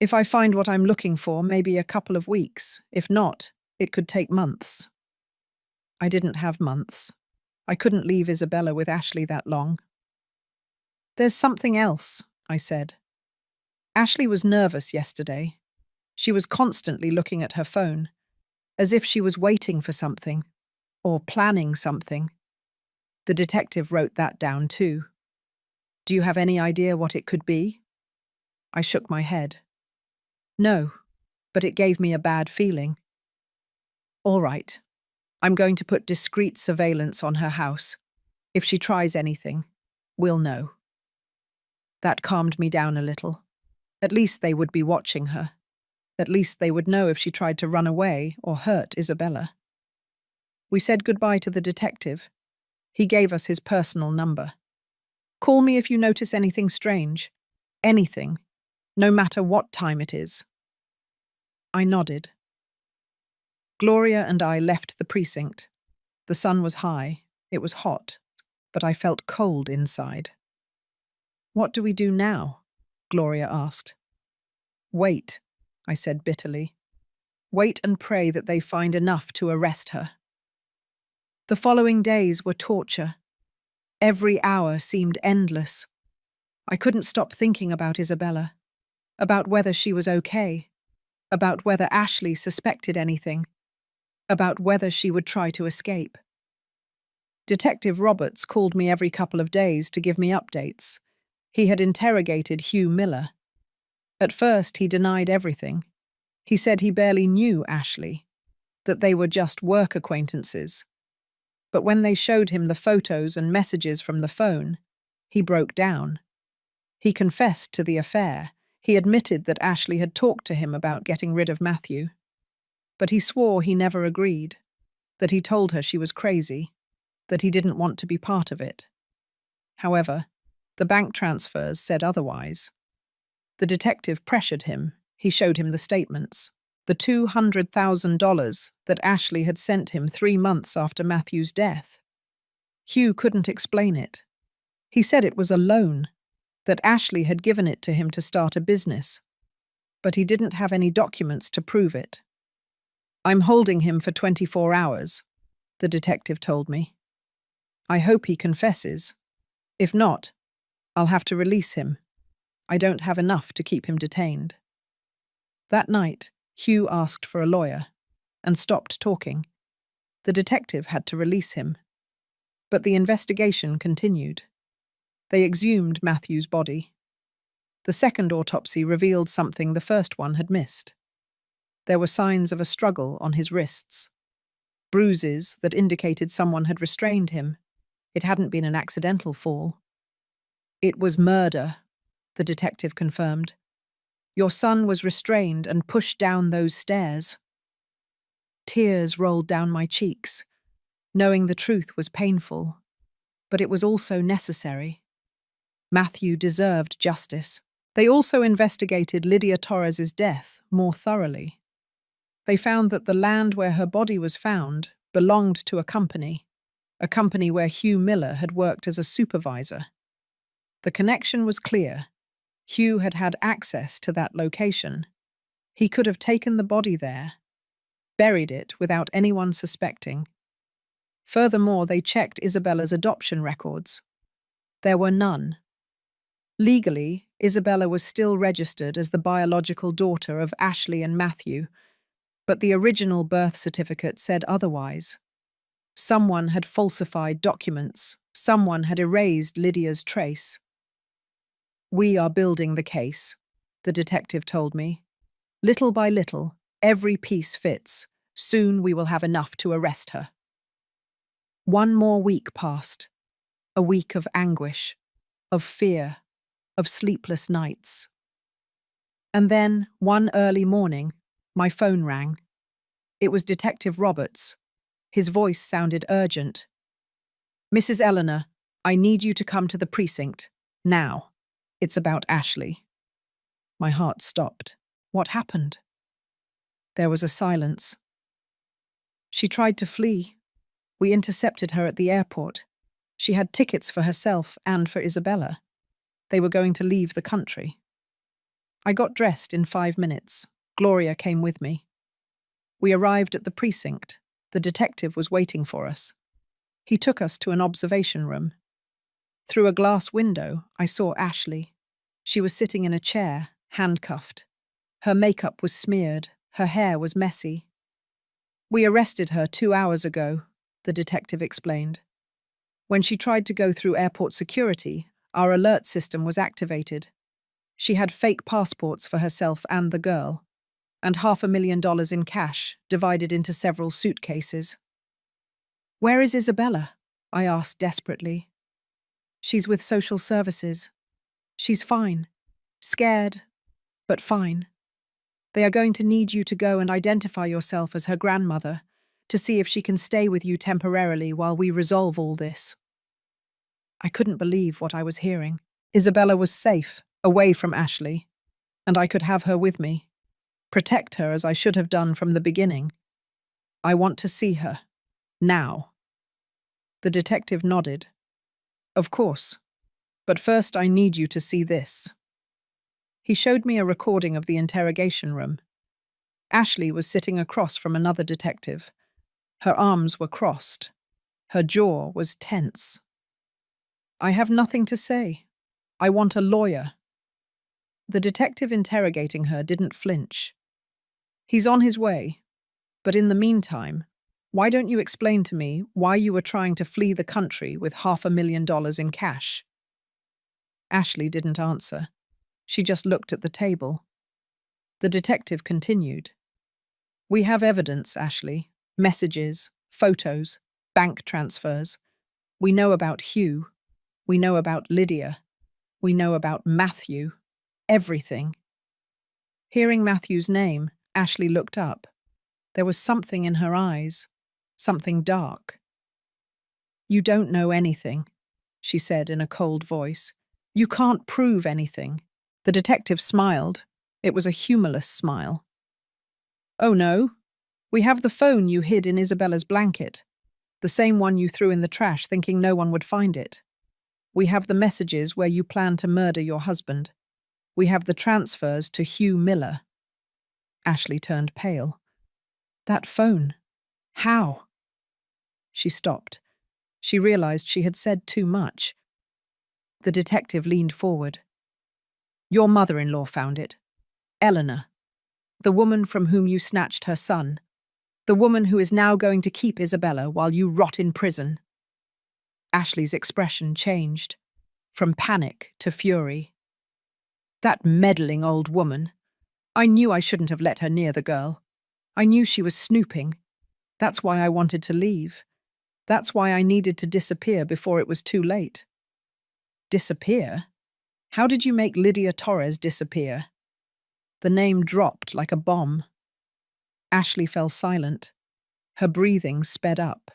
If I find what I'm looking for, maybe a couple of weeks. If not, it could take months." I didn't have months. I couldn't leave Isabella with Ashley that long. "There's something else," I said. "Ashley was nervous yesterday. She was constantly looking at her phone, as if she was waiting for something, or planning something." The detective wrote that down too. "Do you have any idea what it could be?" I shook my head. "No, but it gave me a bad feeling." "All right. I'm going to put discreet surveillance on her house. If she tries anything, we'll know." That calmed me down a little. At least they would be watching her. At least they would know if she tried to run away or hurt Isabella. We said goodbye to the detective. He gave us his personal number. "Call me if you notice anything strange. Anything. No matter what time it is." I nodded. Gloria and I left the precinct. The sun was high. It was hot, but I felt cold inside. "What do we do now?" Gloria asked. "Wait," I said bitterly. "Wait and pray that they find enough to arrest her." The following days were torture. Every hour seemed endless. I couldn't stop thinking about Isabella, about whether she was okay, about whether Ashley suspected anything, about whether she would try to escape. Detective Roberts called me every couple of days to give me updates. He had interrogated Hugh Miller. At first, he denied everything. He said he barely knew Ashley, that they were just work acquaintances. But when they showed him the photos and messages from the phone, he broke down. He confessed to the affair. He admitted that Ashley had talked to him about getting rid of Matthew. But he swore he never agreed, that he told her she was crazy, that he didn't want to be part of it. However, the bank transfers said otherwise. The detective pressured him. He showed him the statements. The $200,000 that Ashley had sent him 3 months after Matthew's death. Hugh couldn't explain it. He said it was a loan, that Ashley had given it to him to start a business. But he didn't have any documents to prove it. "I'm holding him for 24 hours, the detective told me. "I hope he confesses. If not, I'll have to release him. I don't have enough to keep him detained." That night, Hugh asked for a lawyer and stopped talking. The detective had to release him. But the investigation continued. They exhumed Matthew's body. The second autopsy revealed something the first one had missed. There were signs of a struggle on his wrists. Bruises that indicated someone had restrained him. It hadn't been an accidental fall. "It was murder," the detective confirmed. "Your son was restrained and pushed down those stairs." Tears rolled down my cheeks. Knowing the truth was painful, but it was also necessary. Matthew deserved justice. They also investigated Lydia Torres's death more thoroughly. They found that the land where her body was found belonged to a company where Hugh Miller had worked as a supervisor. The connection was clear. Hugh had had access to that location. He could have taken the body there, buried it without anyone suspecting. Furthermore, they checked Isabella's adoption records. There were none. Legally, Isabella was still registered as the biological daughter of Ashley and Matthew, but the original birth certificate said otherwise. Someone had falsified documents. Someone had erased Lydia's trace. "We are building the case," the detective told me. "Little by little, every piece fits. Soon we will have enough to arrest her." One more week passed. A week of anguish, of fear, of sleepless nights. And then, one early morning, my phone rang. It was Detective Roberts. His voice sounded urgent. "Mrs. Eleanor, I need you to come to the precinct. Now. It's about Ashley." My heart stopped. What happened? There was a silence. "She tried to flee. We intercepted her at the airport. She had tickets for herself and for Isabella. They were going to leave the country. I got dressed in 5 minutes. Gloria came with me. We arrived at the precinct. The detective was waiting for us. He took us to an observation room. Through a glass window, I saw Ashley. She was sitting in a chair, handcuffed. Her makeup was smeared. Her hair was messy. "We arrested her 2 hours ago," the detective explained. "When she tried to go through airport security, our alert system was activated. She had fake passports for herself and the girl, and $500,000 in cash, divided into several suitcases." "Where is Isabella?" I asked desperately. "She's with social services. She's fine. Scared, but fine. They are going to need you to go and identify yourself as her grandmother, to see if she can stay with you temporarily while we resolve all this." I couldn't believe what I was hearing. Isabella was safe, away from Ashley, and I could have her with me, protect her as I should have done from the beginning. "I want to see her. Now." The detective nodded. "Of course. But first I need you to see this." He showed me a recording of the interrogation room. Ashley was sitting across from another detective. Her arms were crossed. Her jaw was tense. "I have nothing to say. I want a lawyer." The detective interrogating her didn't flinch. "He's on his way. But in the meantime, why don't you explain to me why you were trying to flee the country with $500,000 in cash?" Ashley didn't answer. She just looked at the table. The detective continued. We have evidence, Ashley. Messages, photos, bank transfers. We know about Hugh. We know about Lydia. We know about Matthew. Everything. Hearing Matthew's name, Ashley looked up. There was something in her eyes, something dark. You don't know anything, she said in a cold voice. You can't prove anything. The detective smiled. It was a humorless smile. Oh no, we have the phone you hid in Isabella's blanket, the same one you threw in the trash thinking no one would find it. We have the messages where you plan to murder your husband. We have the transfers to Hugh Miller. Ashley turned pale. That phone. How? She stopped. She realized she had said too much. The detective leaned forward. Your mother-in-law found it. Eleanor. The woman from whom you snatched her son. The woman who is now going to keep Isabella while you rot in prison. Ashley's expression changed, from panic to fury. That meddling old woman. I knew I shouldn't have let her near the girl. I knew she was snooping. That's why I wanted to leave. That's why I needed to disappear before it was too late. Disappear? How did you make Lydia Torres disappear? The name dropped like a bomb. Ashley fell silent. Her breathing sped up.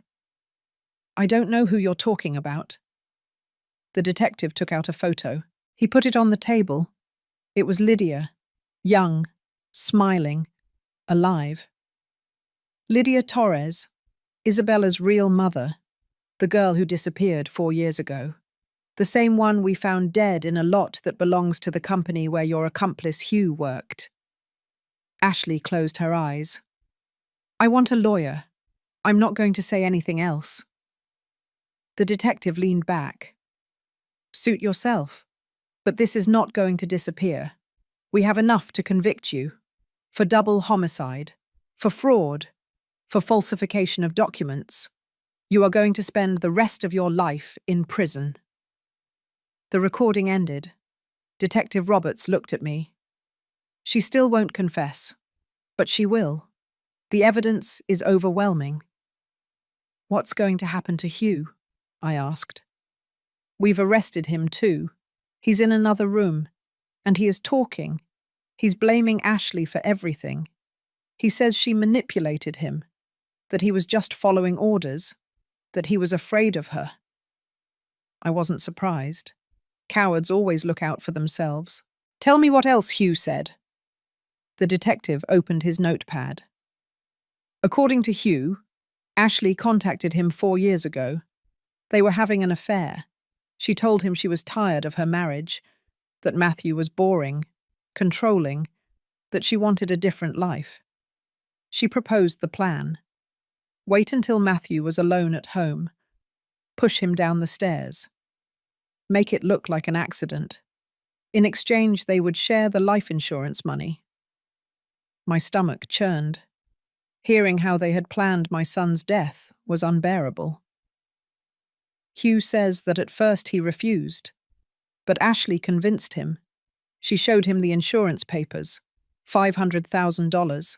I don't know who you're talking about. The detective took out a photo. He put it on the table. It was Lydia, young, smiling, alive. Lydia Torres, Isabella's real mother, the girl who disappeared 4 years ago. The same one we found dead in a lot that belongs to the company where your accomplice Hugh worked. Ashley closed her eyes. I want a lawyer. I'm not going to say anything else. The detective leaned back. Suit yourself. But this is not going to disappear. We have enough to convict you. For double homicide. For fraud. For falsification of documents. You are going to spend the rest of your life in prison. The recording ended. Detective Roberts looked at me. She still won't confess. But she will. The evidence is overwhelming. What's going to happen to Hugh? I asked. We've arrested him too. He's in another room. And he is talking. He's blaming Ashley for everything. He says she manipulated him. That he was just following orders. That he was afraid of her. I wasn't surprised. Cowards always look out for themselves. Tell me what else Hugh said. The detective opened his notepad. According to Hugh, Ashley contacted him 4 years ago. They were having an affair. She told him she was tired of her marriage, that Matthew was boring, controlling, that she wanted a different life. She proposed the plan. Wait until Matthew was alone at home. Push him down the stairs. Make it look like an accident. In exchange, they would share the life insurance money. My stomach churned. Hearing how they had planned my son's death was unbearable. Hugh says that at first he refused, but Ashley convinced him. She showed him the insurance papers, $500,000.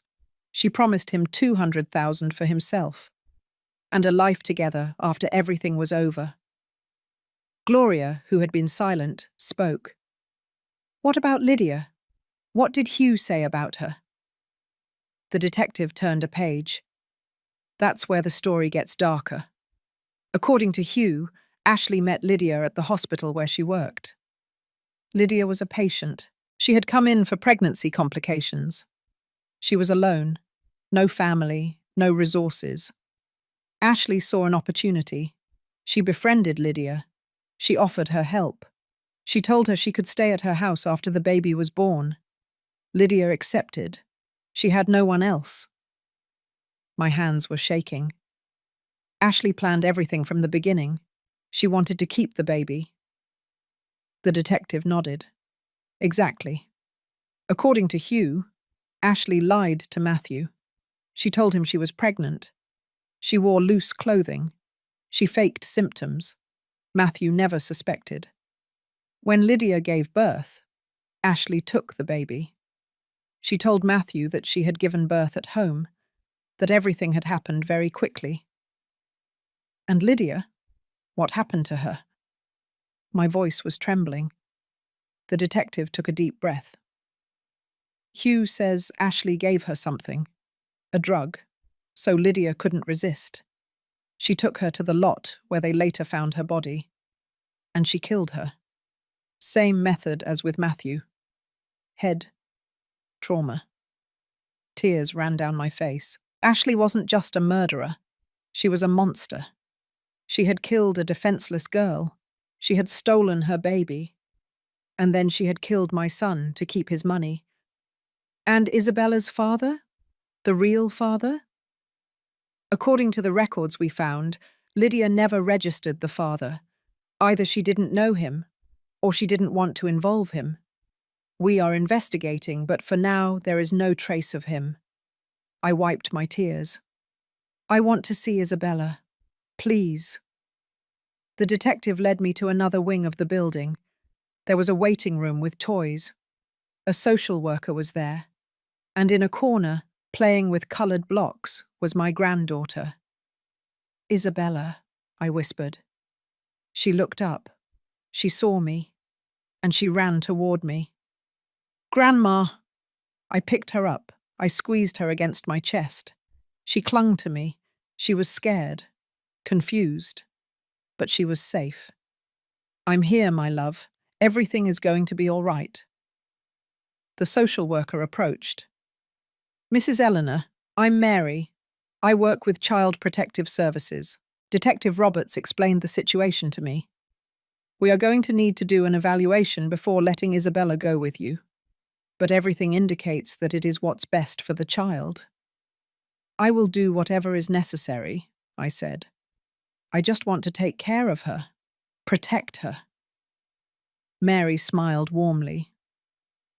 She promised him $200,000 for himself, and a life together after everything was over. Gloria, who had been silent, spoke. What about Lydia? What did Hugh say about her? The detective turned a page. That's where the story gets darker. According to Hugh, Ashley met Lydia at the hospital where she worked. Lydia was a patient. She had come in for pregnancy complications. She was alone. No family, no resources. Ashley saw an opportunity. She befriended Lydia. She offered her help. She told her she could stay at her house after the baby was born. Lydia accepted. She had no one else. My hands were shaking. Ashley planned everything from the beginning. She wanted to keep the baby. The detective nodded. Exactly. According to Hugh, Ashley lied to Matthew. She told him she was pregnant. She wore loose clothing. She faked symptoms. Matthew never suspected. When Lydia gave birth, Ashley took the baby. She told Matthew that she had given birth at home, that everything had happened very quickly. And Lydia? What happened to her? My voice was trembling. The detective took a deep breath. Hugh says Ashley gave her something, a drug, so Lydia couldn't resist. She took her to the lot where they later found her body, and she killed her. Same method as with Matthew. Head trauma. Tears ran down my face. Ashley wasn't just a murderer. She was a monster. She had killed a defenseless girl. She had stolen her baby. And then she had killed my son to keep his money. And Isabella's father? The real father? According to the records we found, Lydia never registered the father. Either she didn't know him, or she didn't want to involve him. We are investigating, but for now there is no trace of him. I wiped my tears. I want to see Isabella. Please. The detective led me to another wing of the building. There was a waiting room with toys. A social worker was there. And in a corner, playing with coloured blocks, was my granddaughter. Isabella, I whispered. She looked up. She saw me. And she ran toward me. Grandma! I picked her up. I squeezed her against my chest. She clung to me. She was scared, confused, but she was safe. I'm here, my love. Everything is going to be all right. The social worker approached. Mrs. Eleanor, I'm Mary. I work with Child Protective Services. Detective Roberts explained the situation to me. We are going to need to do an evaluation before letting Isabella go with you. But everything indicates that it is what's best for the child. I will do whatever is necessary, I said. I just want to take care of her, protect her. Mary smiled warmly.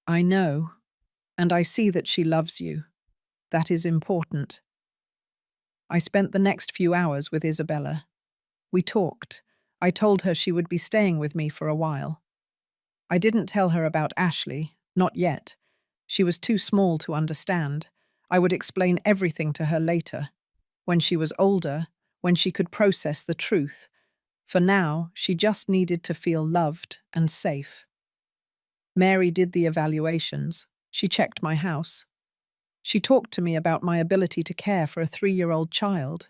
I know, and I see that she loves you. That is important. I spent the next few hours with Isabella. We talked. I told her she would be staying with me for a while. I didn't tell her about Ashley, not yet. She was too small to understand. I would explain everything to her later, when she was older, when she could process the truth. For now, she just needed to feel loved and safe. Mary did the evaluations. She checked my house. She talked to me about my ability to care for a 3-year-old child.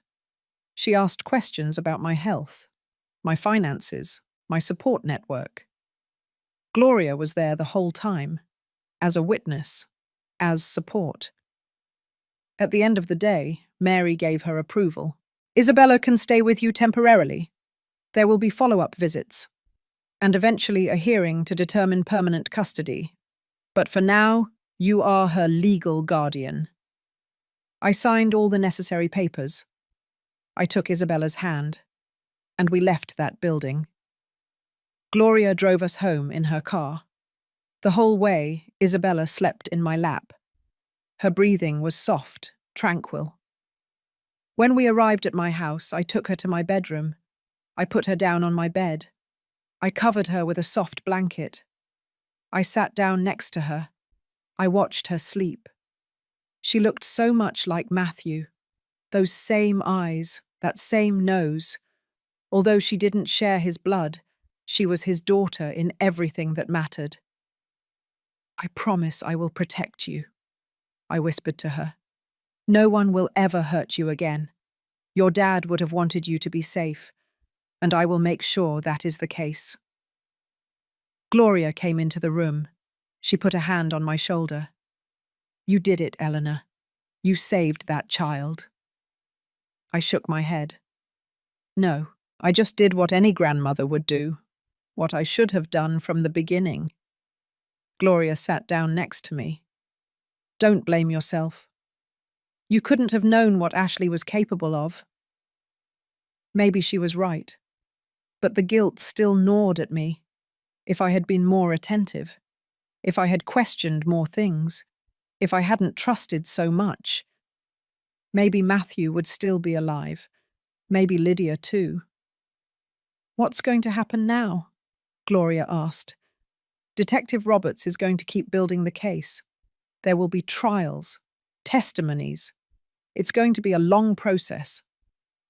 She asked questions about my health, my finances, my support network. Gloria was there the whole time, as a witness, as support. At the end of the day, Mary gave her approval. Isabella can stay with you temporarily. There will be follow-up visits, and eventually a hearing to determine permanent custody. But for now, you are her legal guardian. I signed all the necessary papers. I took Isabella's hand, and we left that building. Gloria drove us home in her car. The whole way, Isabella slept in my lap. Her breathing was soft, tranquil. When we arrived at my house, I took her to my bedroom. I put her down on my bed. I covered her with a soft blanket. I sat down next to her. I watched her sleep. She looked so much like Matthew. Those same eyes, that same nose. Although she didn't share his blood, she was his daughter in everything that mattered. I promise I will protect you, I whispered to her. No one will ever hurt you again. Your dad would have wanted you to be safe, and I will make sure that is the case. Gloria came into the room. She put a hand on my shoulder. You did it, Eleanor. You saved that child. I shook my head. No, I just did what any grandmother would do, what I should have done from the beginning. Gloria sat down next to me. Don't blame yourself. You couldn't have known what Ashley was capable of. Maybe she was right, but the guilt still gnawed at me. If I had been more attentive, if I had questioned more things, if I hadn't trusted so much, maybe Matthew would still be alive, maybe Lydia too. What's going to happen now? Gloria asked. Detective Roberts is going to keep building the case. There will be trials, testimonies. It's going to be a long process.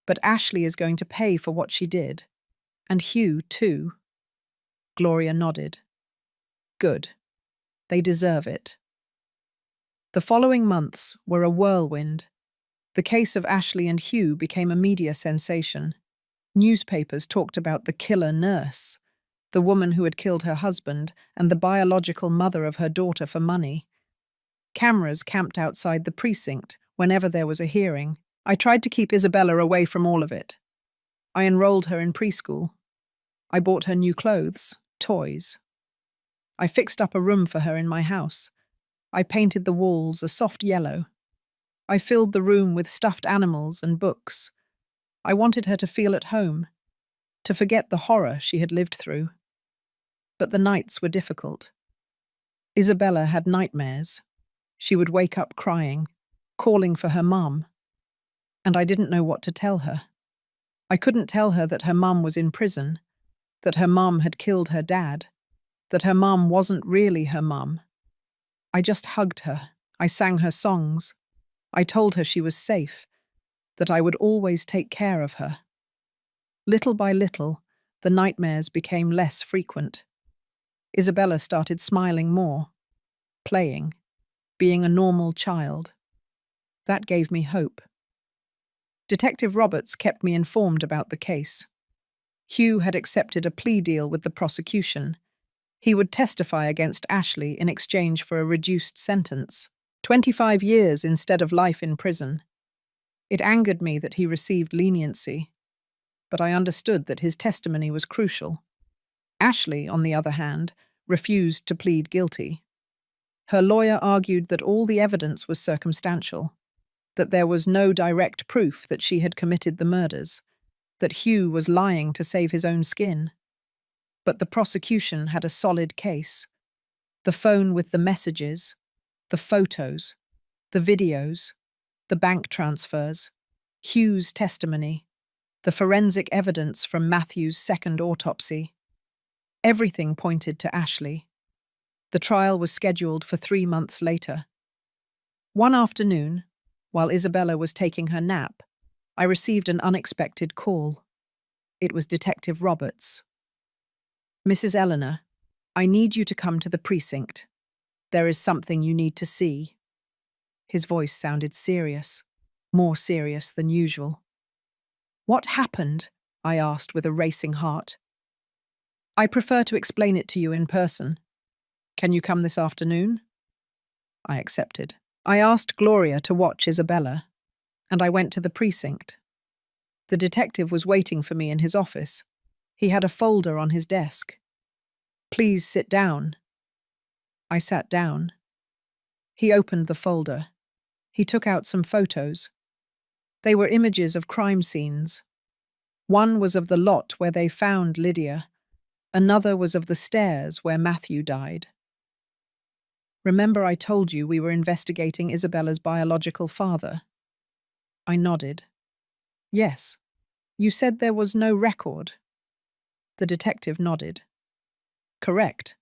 But Ashley is going to pay for what she did. And Hugh, too. Gloria nodded. Good. They deserve it. The following months were a whirlwind. The case of Ashley and Hugh became a media sensation. Newspapers talked about the killer nurse, the woman who had killed her husband, and the biological mother of her daughter for money. Cameras camped outside the precinct whenever there was a hearing. I tried to keep Isabella away from all of it. I enrolled her in preschool. I bought her new clothes, toys. I fixed up a room for her in my house. I painted the walls a soft yellow. I filled the room with stuffed animals and books. I wanted her to feel at home, to forget the horror she had lived through. But the nights were difficult. Isabella had nightmares. She would wake up crying, calling for her mum. And I didn't know what to tell her. I couldn't tell her that her mum was in prison, that her mum had killed her dad, that her mum wasn't really her mum. I just hugged her. I sang her songs. I told her she was safe, that I would always take care of her. Little by little, the nightmares became less frequent. Isabella started smiling more, playing, being a normal child. That gave me hope. Detective Roberts kept me informed about the case. Hugh had accepted a plea deal with the prosecution. He would testify against Ashley in exchange for a reduced sentence, 25 years instead of life in prison. It angered me that he received leniency, but I understood that his testimony was crucial. Ashley, on the other hand, refused to plead guilty. Her lawyer argued that all the evidence was circumstantial, that there was no direct proof that she had committed the murders, that Hugh was lying to save his own skin. But the prosecution had a solid case. The phone with the messages, the photos, the videos, the bank transfers, Hugh's testimony, the forensic evidence from Matthew's second autopsy. Everything pointed to Ashley. The trial was scheduled for 3 months later. One afternoon, while Isabella was taking her nap, I received an unexpected call. It was Detective Roberts. Mrs. Eleanor, I need you to come to the precinct. There is something you need to see. His voice sounded serious, more serious than usual. What happened? I asked with a racing heart. I prefer to explain it to you in person. Can you come this afternoon? I accepted. I asked Gloria to watch Isabella, and I went to the precinct. The detective was waiting for me in his office. He had a folder on his desk. Please sit down. I sat down. He opened the folder. He took out some photos. They were images of crime scenes. One was of the lot where they found Lydia. Another was of the stairs where Matthew died. Remember I told you we were investigating Isabella's biological father? I nodded. Yes. You said there was no record. The detective nodded. Correct.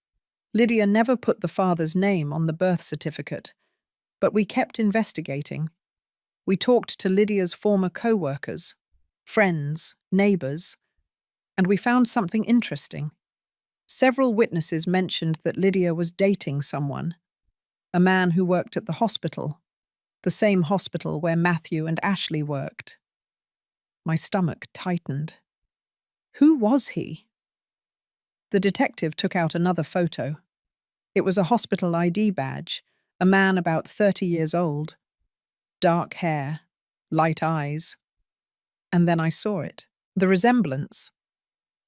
Lydia never put the father's name on the birth certificate, but we kept investigating. We talked to Lydia's former co-workers, friends, neighbors, and we found something interesting. Several witnesses mentioned that Lydia was dating someone, a man who worked at the hospital, the same hospital where Matthew and Ashley worked. My stomach tightened. Who was he? The detective took out another photo. It was a hospital ID badge, a man about 30 years old, dark hair, light eyes. And then I saw it, the resemblance.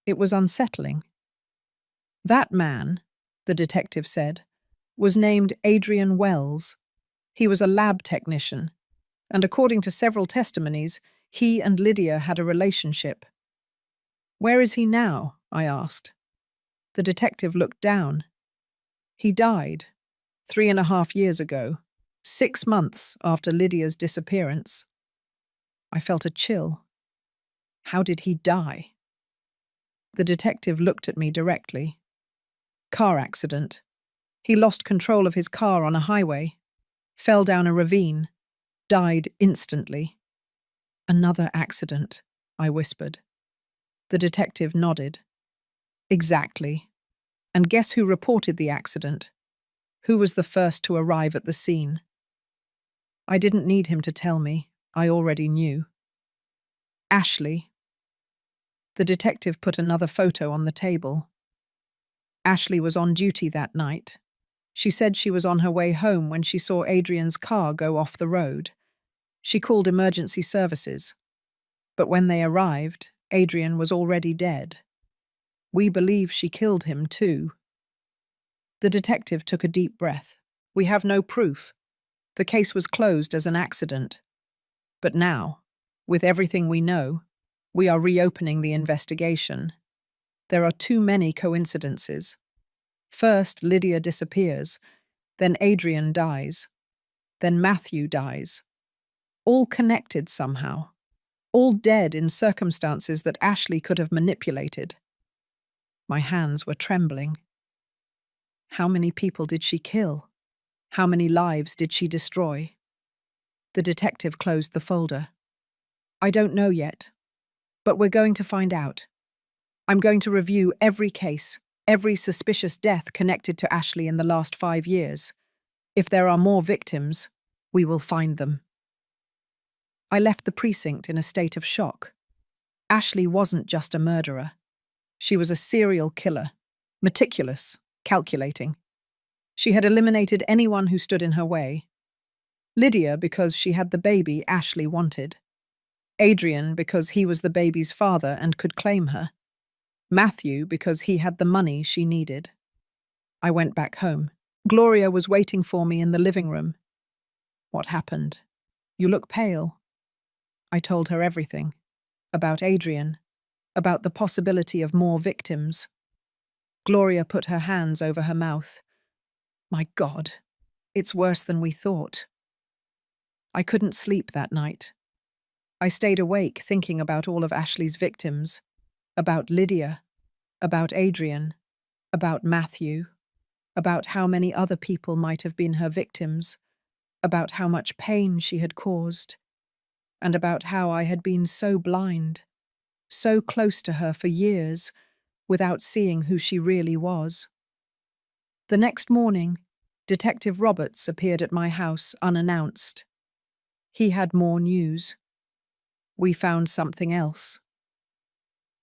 It was unsettling. That man, the detective said, was named Adrian Wells. He was a lab technician, and according to several testimonies, he and Lydia had a relationship. Where is he now? I asked. The detective looked down. He died 3.5 years ago, 6 months after Lydia's disappearance. I felt a chill. How did he die? The detective looked at me directly. Car accident. He lost control of his car on a highway, Fell down a ravine. Died instantly. Another accident, I whispered. The detective nodded. Exactly. And guess who reported the accident? Who was the first to arrive at the scene? I didn't need him to tell me. I already knew. Ashley. The detective put another photo on the table. Ashley was on duty that night. She said she was on her way home when she saw Adrian's car go off the road. She called emergency services. But when they arrived, Adrian was already dead. We believe she killed him too. The detective took a deep breath. We have no proof. The case was closed as an accident. But now, with everything we know, we are reopening the investigation. There are too many coincidences. First, Lydia disappears. Then Adrian dies. Then Matthew dies. All connected somehow. All dead in circumstances that Ashley could have manipulated. My hands were trembling. How many people did she kill? How many lives did she destroy? The detective closed the folder. I don't know yet, but we're going to find out. I'm going to review every case, every suspicious death connected to Ashley in the last 5 years. If there are more victims, we will find them. I left the precinct in a state of shock. Ashley wasn't just a murderer. She was a serial killer, meticulous, calculating. She had eliminated anyone who stood in her way. Lydia because she had the baby Ashley wanted. Adrian because he was the baby's father and could claim her. Matthew because he had the money she needed. I went back home. Gloria was waiting for me in the living room. What happened? You look pale. I told her everything. About Adrian. About the possibility of more victims. Gloria put her hands over her mouth. My God, it's worse than we thought. I couldn't sleep that night. I stayed awake thinking about all of Ashley's victims. About Lydia. About Adrian. About Matthew. About how many other people might have been her victims. About how much pain she had caused. And about how I had been so blind, so close to her for years, without seeing who she really was. The next morning, Detective Roberts appeared at my house unannounced. He had more news. We found something else.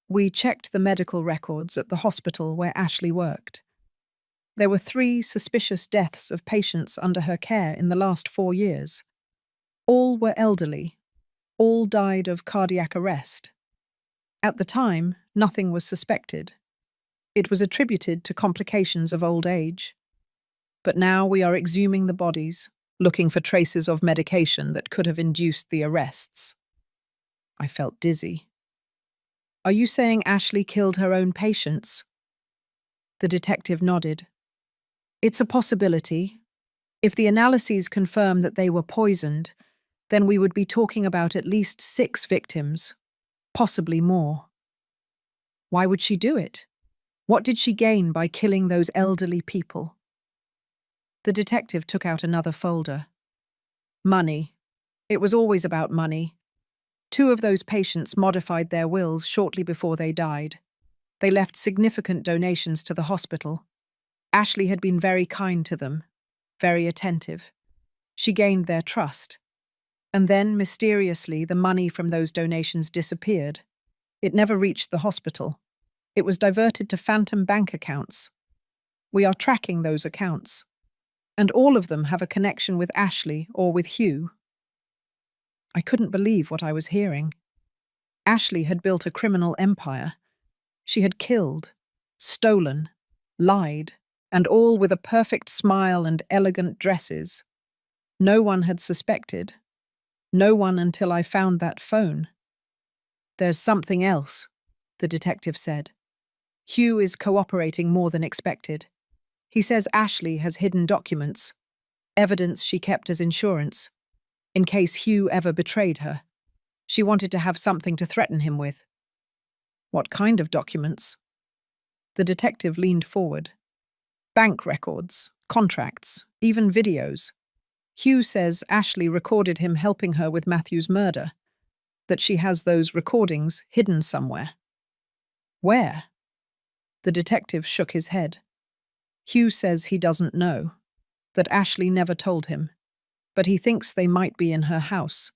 We checked the medical records at the hospital where Ashley worked. There were 3 suspicious deaths of patients under her care in the last 4 years. All were elderly. All died of cardiac arrest. At the time, nothing was suspected. It was attributed to complications of old age. But now we are exhuming the bodies, looking for traces of medication that could have induced the arrests. I felt dizzy. Are you saying Ashley killed her own patients? The detective nodded. It's a possibility. If the analyses confirm that they were poisoned, then we would be talking about at least 6 victims, possibly more. Why would she do it? What did she gain by killing those elderly people? The detective took out another folder. Money. It was always about money. 2 of those patients modified their wills shortly before they died. They left significant donations to the hospital. Ashley had been very kind to them, very attentive. She gained their trust. And then, mysteriously, the money from those donations disappeared. It never reached the hospital. It was diverted to phantom bank accounts. We are tracking those accounts. And all of them have a connection with Ashley or with Hugh. I couldn't believe what I was hearing. Ashley had built a criminal empire. She had killed, stolen, lied, and all with a perfect smile and elegant dresses. No one had suspected. No one until I found that phone. There's something else, the detective said. Hugh is cooperating more than expected. He says Ashley has hidden documents, evidence she kept as insurance, in case Hugh ever betrayed her. She wanted to have something to threaten him with. What kind of documents? The detective leaned forward. Bank records, contracts, even videos. Hugh says Ashley recorded him helping her with Matthew's murder, that she has those recordings hidden somewhere. Where? The detective shook his head. Hugh says he doesn't know, that Ashley never told him, but he thinks they might be in her house,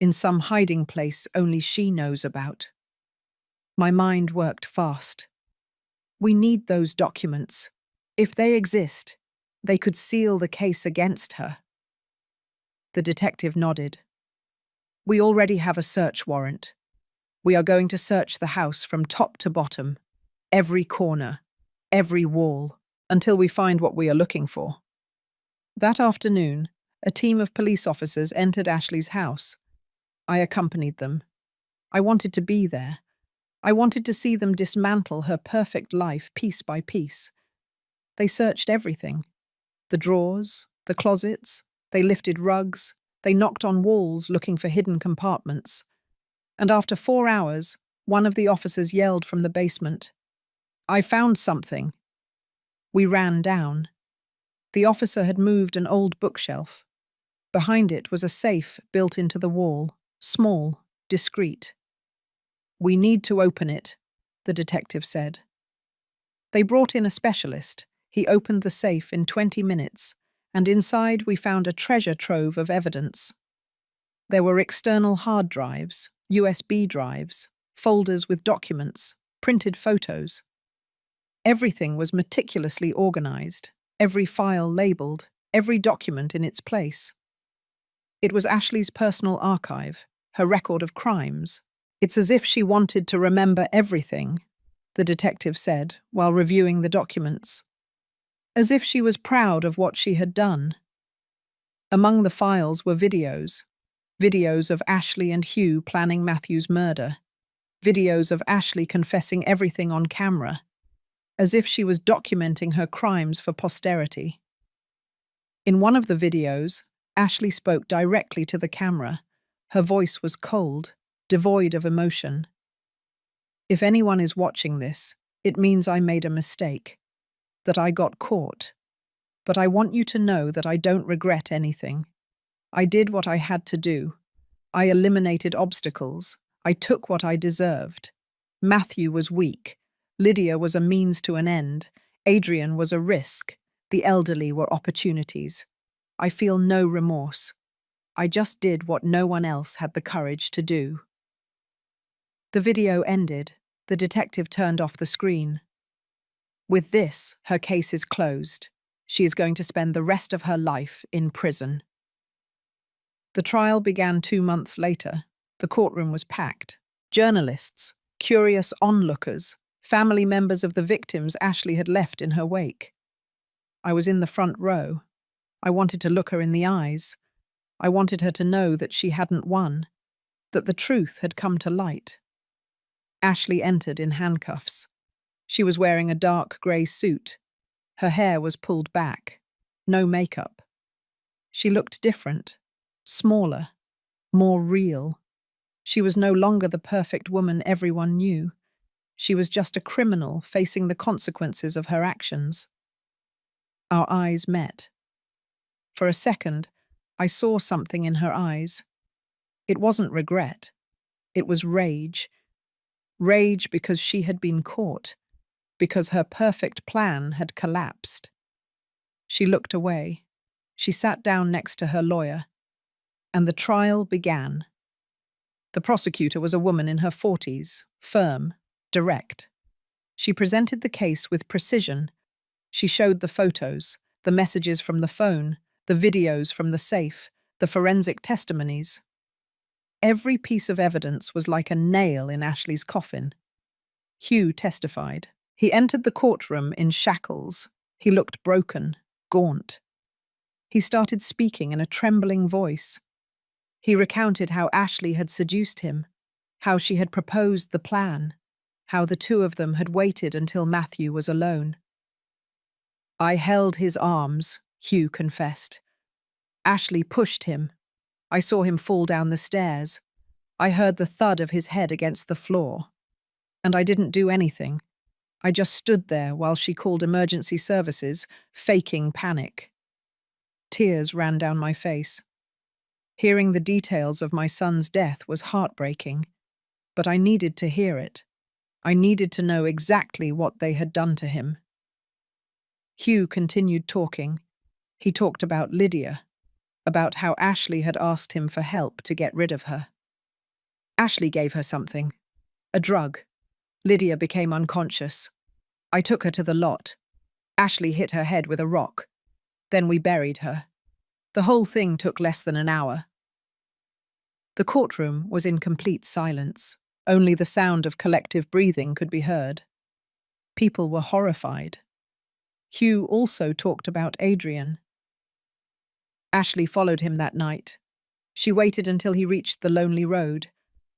in some hiding place only she knows about. My mind worked fast. We need those documents. If they exist, they could seal the case against her. The detective nodded. We already have a search warrant. We are going to search the house from top to bottom, every corner, every wall, until we find what we are looking for. That afternoon, a team of police officers entered Ashley's house. I accompanied them. I wanted to be there. I wanted to see them dismantle her perfect life piece by piece. They searched everything. The drawers, the closets, they lifted rugs, they knocked on walls looking for hidden compartments. And after 4 hours, one of the officers yelled from the basement, "I found something." We ran down. The officer had moved an old bookshelf. Behind it was a safe built into the wall, small, discreet. "We need to open it," the detective said. They brought in a specialist. He opened the safe in 20 minutes, and inside we found a treasure trove of evidence. There were external hard drives, USB drives, folders with documents, printed photos. Everything was meticulously organized, every file labeled, every document in its place. It was Ashley's personal archive, her record of crimes. "It's as if she wanted to remember everything," the detective said while reviewing the documents. "As if she was proud of what she had done." Among the files were videos of Ashley and Hugh planning Matthew's murder, videos of Ashley confessing everything on camera, as if she was documenting her crimes for posterity. In one of the videos, Ashley spoke directly to the camera. Her voice was cold, devoid of emotion. "If anyone is watching this, it means I made a mistake, that I got caught. But I want you to know that I don't regret anything. I did what I had to do. I eliminated obstacles. I took what I deserved. Matthew was weak. Lydia was a means to an end. Adrian was a risk. The elderly were opportunities. I feel no remorse. I just did what no one else had the courage to do." The video ended. The detective turned off the screen. "With this, her case is closed. She is going to spend the rest of her life in prison." The trial began 2 months later. The courtroom was packed. Journalists, curious onlookers, family members of the victims Ashley had left in her wake. I was in the front row. I wanted to look her in the eyes. I wanted her to know that she hadn't won, that the truth had come to light. Ashley entered in handcuffs. She was wearing a dark grey suit. Her hair was pulled back. No makeup. She looked different, smaller, more real. She was no longer the perfect woman everyone knew. She was just a criminal facing the consequences of her actions. Our eyes met. For a second, I saw something in her eyes. It wasn't regret. It was rage. Rage because she had been caught, because her perfect plan had collapsed. She looked away. She sat down next to her lawyer, and the trial began. The prosecutor was a woman in her 40s, firm, direct. She presented the case with precision. She showed the photos, the messages from the phone, the videos from the safe, the forensic testimonies. Every piece of evidence was like a nail in Ashley's coffin. Hugh testified. He entered the courtroom in shackles. He looked broken, gaunt. He started speaking in a trembling voice. He recounted how Ashley had seduced him, how she had proposed the plan, how the two of them had waited until Matthew was alone. "I held his arms," Hugh confessed. "Ashley pushed him. I saw him fall down the stairs. I heard the thud of his head against the floor. And I didn't do anything. I just stood there while she called emergency services, faking panic." Tears ran down my face. Hearing the details of my son's death was heartbreaking, but I needed to hear it. I needed to know exactly what they had done to him. Hugh continued talking. He talked about Lydia, about how Ashley had asked him for help to get rid of her. Ashley gave her something, a drug. Lydia became unconscious. I took her to the lot. Ashley hit her head with a rock. Then we buried her. The whole thing took less than an hour. The courtroom was in complete silence. Only the sound of collective breathing could be heard. People were horrified. Hugh also talked about Adrian. Ashley followed him that night. She waited until he reached the lonely road.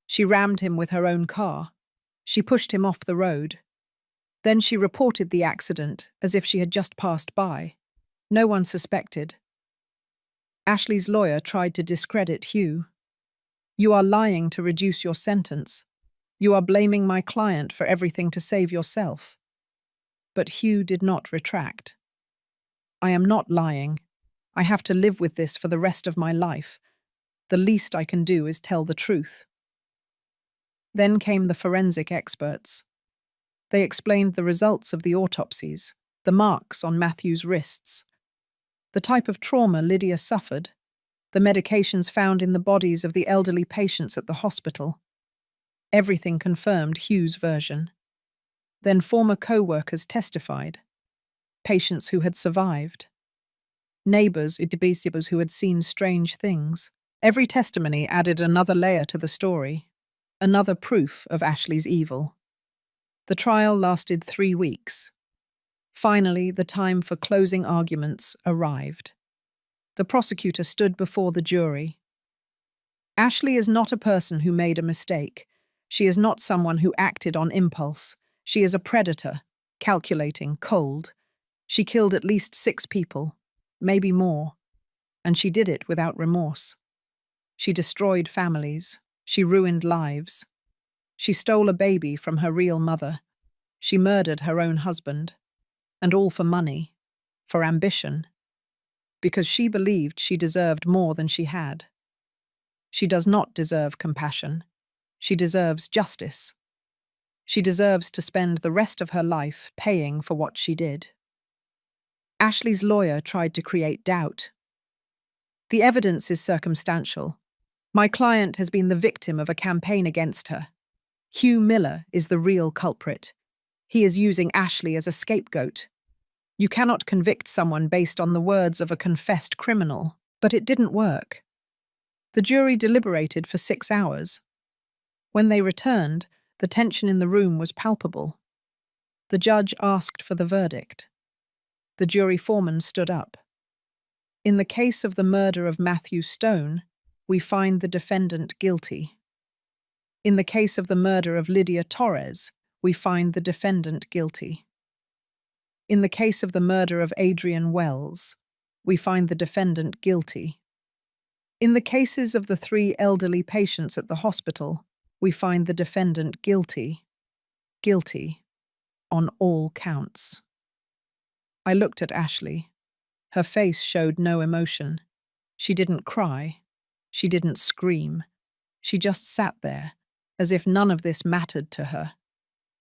She rammed him with her own car. She pushed him off the road. Then she reported the accident as if she had just passed by. No one suspected. Ashley's lawyer tried to discredit Hugh. "You are lying to reduce your sentence. You are blaming my client for everything to save yourself." But Hugh did not retract. "I am not lying. I have to live with this for the rest of my life. The least I can do is tell the truth." Then came the forensic experts. They explained the results of the autopsies, the marks on Matthew's wrists, the type of trauma Lydia suffered, the medications found in the bodies of the elderly patients at the hospital. Everything confirmed Hugh's version. Then former co-workers testified, patients who had survived, neighbors who had seen strange things. Every testimony added another layer to the story, another proof of Ashley's evil. The trial lasted 3 weeks. Finally, the time for closing arguments arrived. The prosecutor stood before the jury. "Ashley is not a person who made a mistake. She is not someone who acted on impulse. She is a predator, calculating, cold. She killed at least 6 people, maybe more, and she did it without remorse. She destroyed families. She ruined lives. She stole a baby from her real mother. She murdered her own husband. And all for money, for ambition, because she believed she deserved more than she had. She does not deserve compassion. She deserves justice. She deserves to spend the rest of her life paying for what she did." Ashley's lawyer tried to create doubt. "The evidence is circumstantial. My client has been the victim of a campaign against her. Hugh Miller is the real culprit. He is using Ashley as a scapegoat. You cannot convict someone based on the words of a confessed criminal." But it didn't work. The jury deliberated for 6 hours. When they returned, the tension in the room was palpable. The judge asked for the verdict. The jury foreman stood up. "In the case of the murder of Matthew Stone, we find the defendant guilty. In the case of the murder of Lydia Torres, we find the defendant guilty. In the case of the murder of Adrian Wells, we find the defendant guilty. In the cases of the 3 elderly patients at the hospital, we find the defendant guilty. Guilty on all counts." I looked at Ashley. Her face showed no emotion. She didn't cry. She didn't scream. She just sat there, as if none of this mattered to her,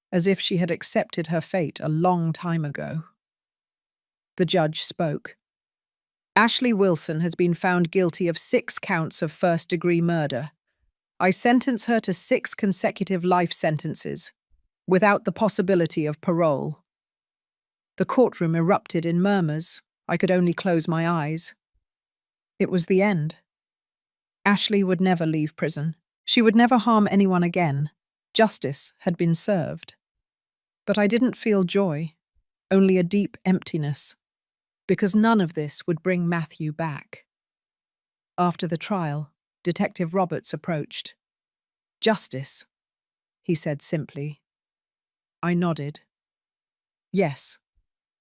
as if she had accepted her fate a long time ago. The judge spoke. "Ashley Wilson has been found guilty of 6 counts of first-degree murder. I sentence her to 6 consecutive life sentences, without the possibility of parole." The courtroom erupted in murmurs. I could only close my eyes. It was the end. Ashley would never leave prison. She would never harm anyone again. Justice had been served. But I didn't feel joy, only a deep emptiness, because none of this would bring Matthew back. After the trial, Detective Roberts approached. "Justice," he said simply. I nodded. "Yes,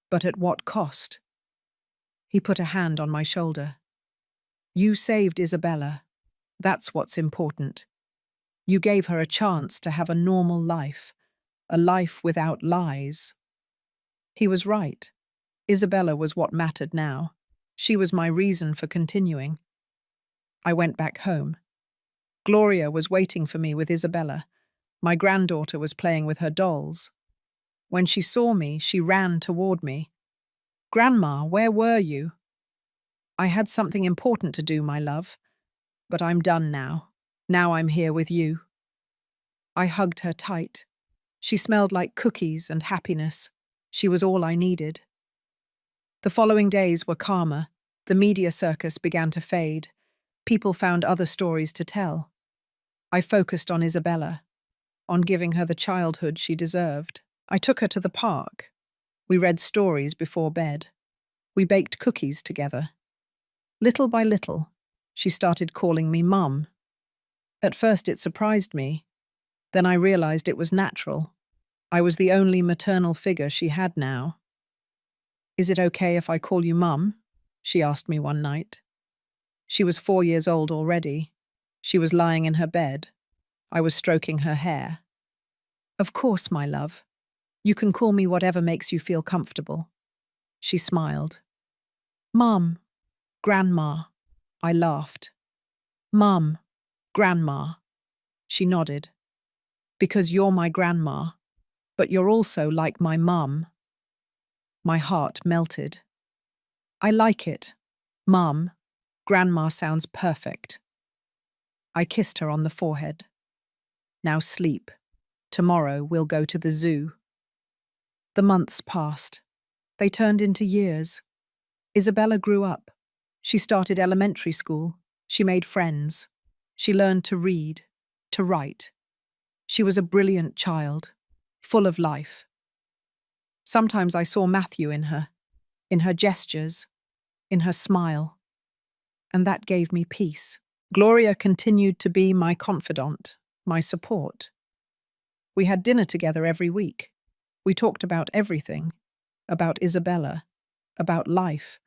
but at what cost?" He put a hand on my shoulder. "You saved Isabella. That's what's important. You gave her a chance to have a normal life, a life without lies." He was right. Isabella was what mattered now. She was my reason for continuing. I went back home. Gloria was waiting for me with Isabella. My granddaughter was playing with her dolls. When she saw me, she ran toward me. "Grandma, where were you?" "I had something important to do, my love. But I'm done now. Now I'm here with you." I hugged her tight. She smelled like cookies and happiness. She was all I needed. The following days were calmer. The media circus began to fade. People found other stories to tell. I focused on Isabella, on giving her the childhood she deserved. I took her to the park. We read stories before bed. We baked cookies together. Little by little, she started calling me Mum. At first it surprised me. Then I realized it was natural. I was the only maternal figure she had now. "Is it okay if I call you Mum?" she asked me one night. She was 4 years old already. She was lying in her bed. I was stroking her hair. "Of course, my love. You can call me whatever makes you feel comfortable." She smiled. "Mum, Grandma." I laughed. "Mum, Grandma." She nodded. "Because you're my grandma, but you're also like my mum." My heart melted. "I like it. Mum, Grandma sounds perfect." I kissed her on the forehead. "Now sleep. Tomorrow we'll go to the zoo." The months passed. They turned into years. Isabella grew up. She started elementary school. She made friends. She learned to read, to write. She was a brilliant child, full of life. Sometimes I saw Matthew in her gestures, in her smile, and that gave me peace. Gloria continued to be my confidant, my support. We had dinner together every week. We talked about everything, about Isabella, about life,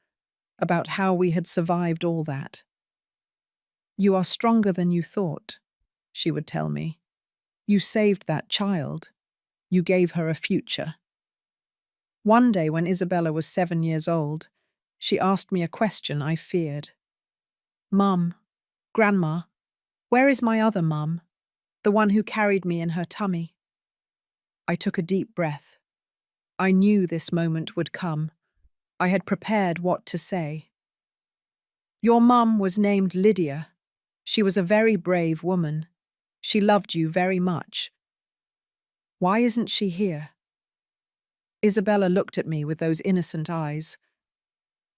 about how we had survived all that. "You are stronger than you thought," she would tell me. "You saved that child. You gave her a future." One day when Isabella was 7 years old, she asked me a question I feared. "Mum, Grandma, where is my other mum? The one who carried me in her tummy?" I took a deep breath. I knew this moment would come. I had prepared what to say. "Your mum was named Lydia. She was a very brave woman. She loved you very much. Why isn't she here?" Isabella looked at me with those innocent eyes.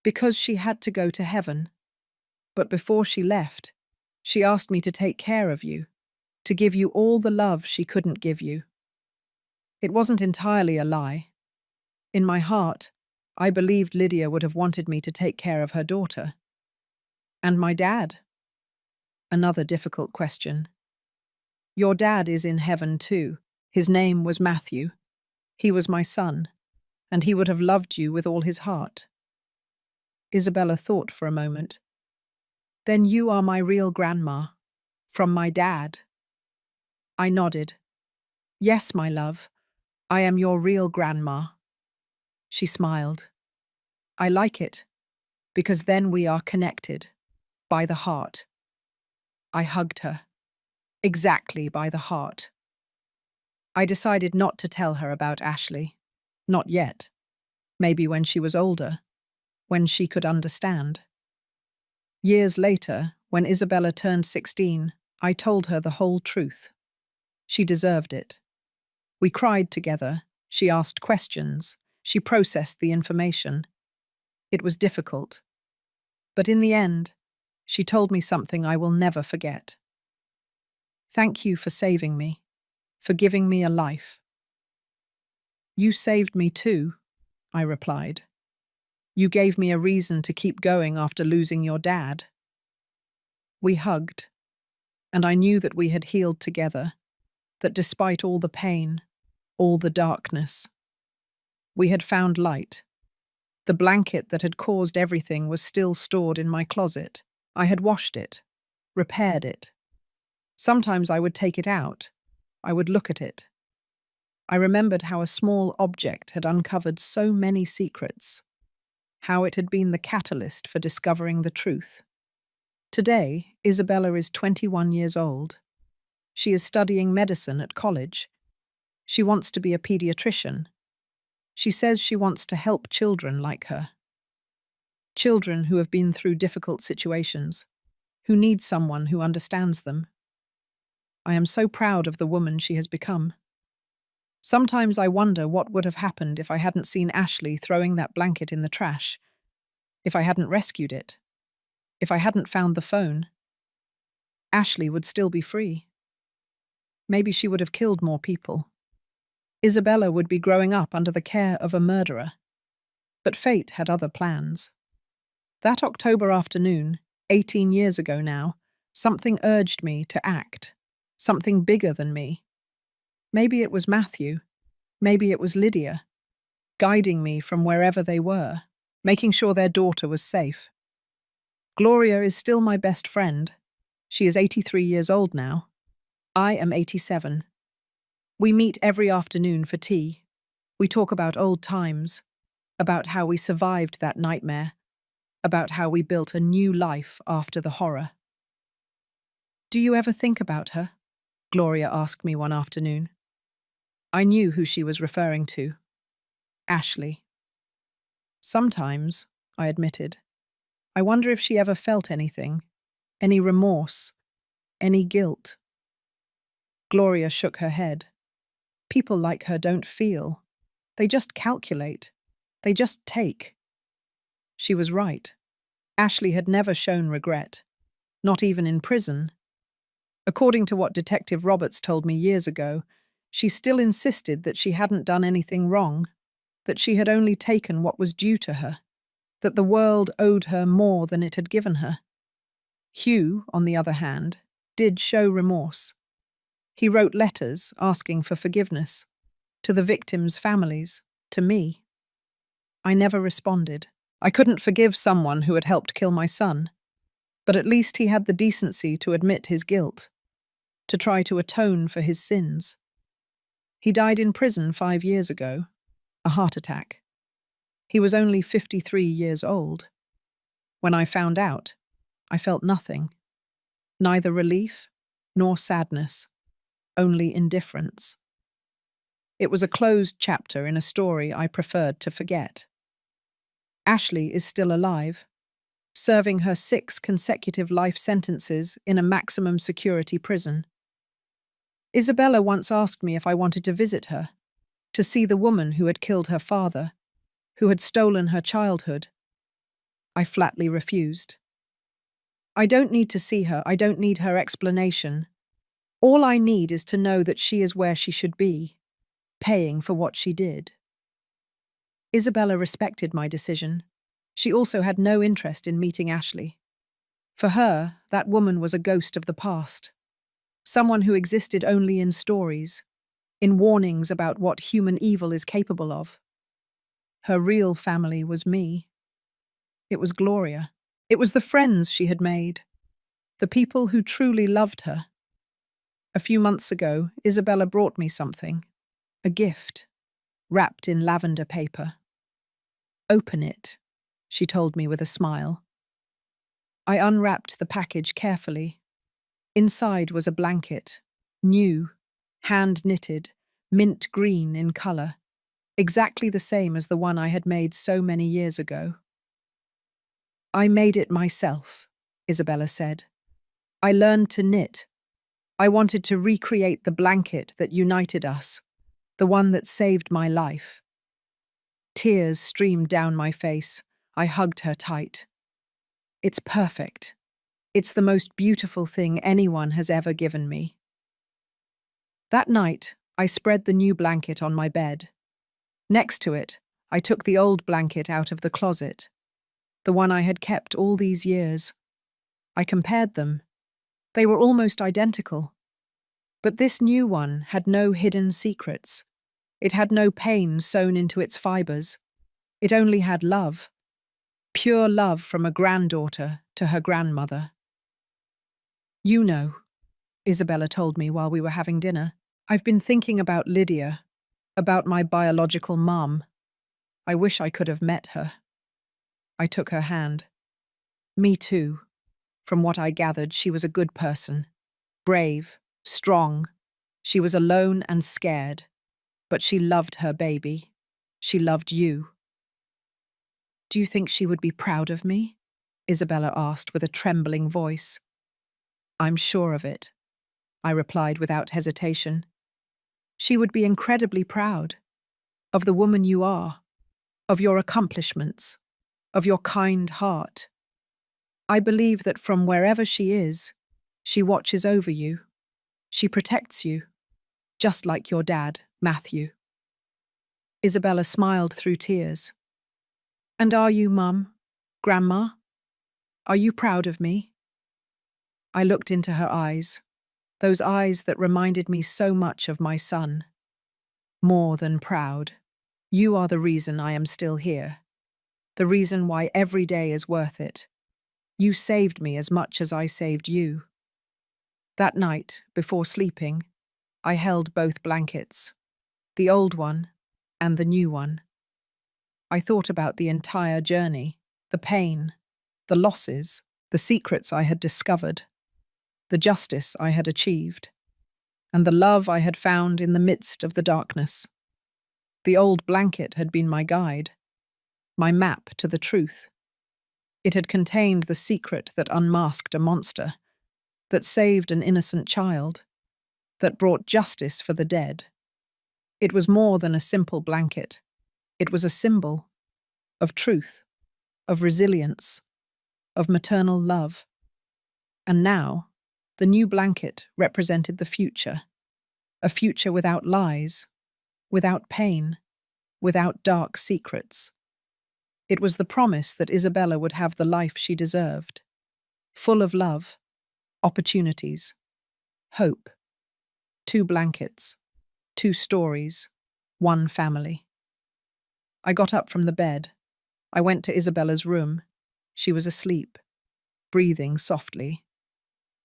"Because she had to go to heaven. But before she left, she asked me to take care of you, to give you all the love she couldn't give you." It wasn't entirely a lie. In my heart, I believed Lydia would have wanted me to take care of her daughter. "And my dad?" Another difficult question. "Your dad is in heaven too. His name was Matthew. He was my son, and he would have loved you with all his heart." Isabella thought for a moment. "Then you are my real grandma, from my dad." I nodded. "Yes, my love, I am your real grandma." She smiled. "I like it, because then we are connected, by the heart." I hugged her. Exactly by the heart. I decided not to tell her about Ashley. Not yet. Maybe when she was older, when she could understand. Years later, when Isabella turned 16, I told her the whole truth. She deserved it. We cried together. She asked questions. She processed the information. It was difficult. But in the end, she told me something I will never forget. "Thank you for saving me, for giving me a life." "You saved me too," I replied. "You gave me a reason to keep going after losing your dad." We hugged, and I knew that we had healed together, that despite all the pain, all the darkness, we had found light. The blanket that had caused everything was still stored in my closet. I had washed it, repaired it. Sometimes I would take it out. I would look at it. I remembered how a small object had uncovered so many secrets. how it had been the catalyst for discovering the truth. Today, Isabella is 21 years old. She is studying medicine at college. She wants to be a pediatrician. She says she wants to help children like her. Children who have been through difficult situations, who need someone who understands them. I am so proud of the woman she has become. Sometimes I wonder what would have happened if I hadn't seen Ashley throwing that blanket in the trash, if I hadn't rescued it, if I hadn't found the phone. Ashley would still be free. Maybe she would have killed more people. Isabella would be growing up under the care of a murderer. But fate had other plans. That October afternoon, 18 years ago now, something urged me to act. Something bigger than me. Maybe it was Matthew. Maybe it was Lydia, guiding me from wherever they were, making sure their daughter was safe. Gloria is still my best friend. She is 83 years old now. I am 87. We meet every afternoon for tea. We talk about old times, about how we survived that nightmare, about how we built a new life after the horror. "Do you ever think about her?" Gloria asked me one afternoon. I knew who she was referring to. Ashley. "Sometimes," I admitted. "I wonder if she ever felt anything, any remorse, any guilt." Gloria shook her head. "People like her don't feel. They just calculate. They just take." She was right. Ashley had never shown regret, not even in prison. According to what Detective Roberts told me years ago, she still insisted that she hadn't done anything wrong, that she had only taken what was due to her, that the world owed her more than it had given her. Hugh, on the other hand, did show remorse. He wrote letters asking for forgiveness, to the victims' families, to me. I never responded. I couldn't forgive someone who had helped kill my son, but at least he had the decency to admit his guilt, to try to atone for his sins. He died in prison 5 years ago, a heart attack. He was only 53 years old. When I found out, I felt nothing, neither relief nor sadness, only indifference. It was a closed chapter in a story I preferred to forget. Ashley is still alive, serving her 6 consecutive life sentences in a maximum security prison. Isabella once asked me if I wanted to visit her, to see the woman who had killed her father, who had stolen her childhood. I flatly refused. I don't need to see her, I don't need her explanation. All I need is to know that she is where she should be, paying for what she did. Isabella respected my decision. She also had no interest in meeting Ashley. For her, that woman was a ghost of the past, someone who existed only in stories, in warnings about what human evil is capable of. Her real family was me. It was Gloria. It was the friends she had made, the people who truly loved her. A few months ago, Isabella brought me something, a gift, wrapped in lavender paper. "Open it," she told me with a smile. I unwrapped the package carefully. Inside was a blanket, new, hand-knitted, mint green in colour, exactly the same as the one I had made so many years ago. "I made it myself," Isabella said. "I learned to knit. I wanted to recreate the blanket that united us, the one that saved my life." Tears streamed down my face. I hugged her tight. "It's perfect. It's the most beautiful thing anyone has ever given me." That night, I spread the new blanket on my bed. Next to it, I took the old blanket out of the closet, the one I had kept all these years. I compared them. They were almost identical. But this new one had no hidden secrets. It had no pain sewn into its fibers. It only had love. Pure love from a granddaughter to her grandmother. "You know," Isabella told me while we were having dinner, "I've been thinking about Lydia, about my biological mum. I wish I could have met her." I took her hand. Me too. From what I gathered, she was a good person. Brave, strong. She was alone and scared. But she loved her baby. She loved you. Do you think she would be proud of me? Isabella asked with a trembling voice. I'm sure of it, I replied without hesitation. She would be incredibly proud of the woman you are, of your accomplishments, of your kind heart. I believe that from wherever she is, she watches over you. She protects you, just like your dad, Matthew. Isabella smiled through tears. And are you, Mum? Grandma? Are you proud of me? I looked into her eyes, those eyes that reminded me so much of my son. More than proud. You are the reason I am still here. The reason why every day is worth it. You saved me as much as I saved you. That night, before sleeping, I held both blankets, the old one and the new one. I thought about the entire journey, the pain, the losses, the secrets I had discovered, the justice I had achieved, and the love I had found in the midst of the darkness. The old blanket had been my guide, my map to the truth. It had contained the secret that unmasked a monster, that saved an innocent child, that brought justice for the dead. It was more than a simple blanket. It was a symbol of truth, of resilience, of maternal love. And now, the new blanket represented the future, a future without lies, without pain, without dark secrets. It was the promise that Isabella would have the life she deserved, full of love, opportunities, hope. 2 blankets, 2 stories, 1 family. I got up from the bed. I went to Isabella's room. She was asleep, breathing softly.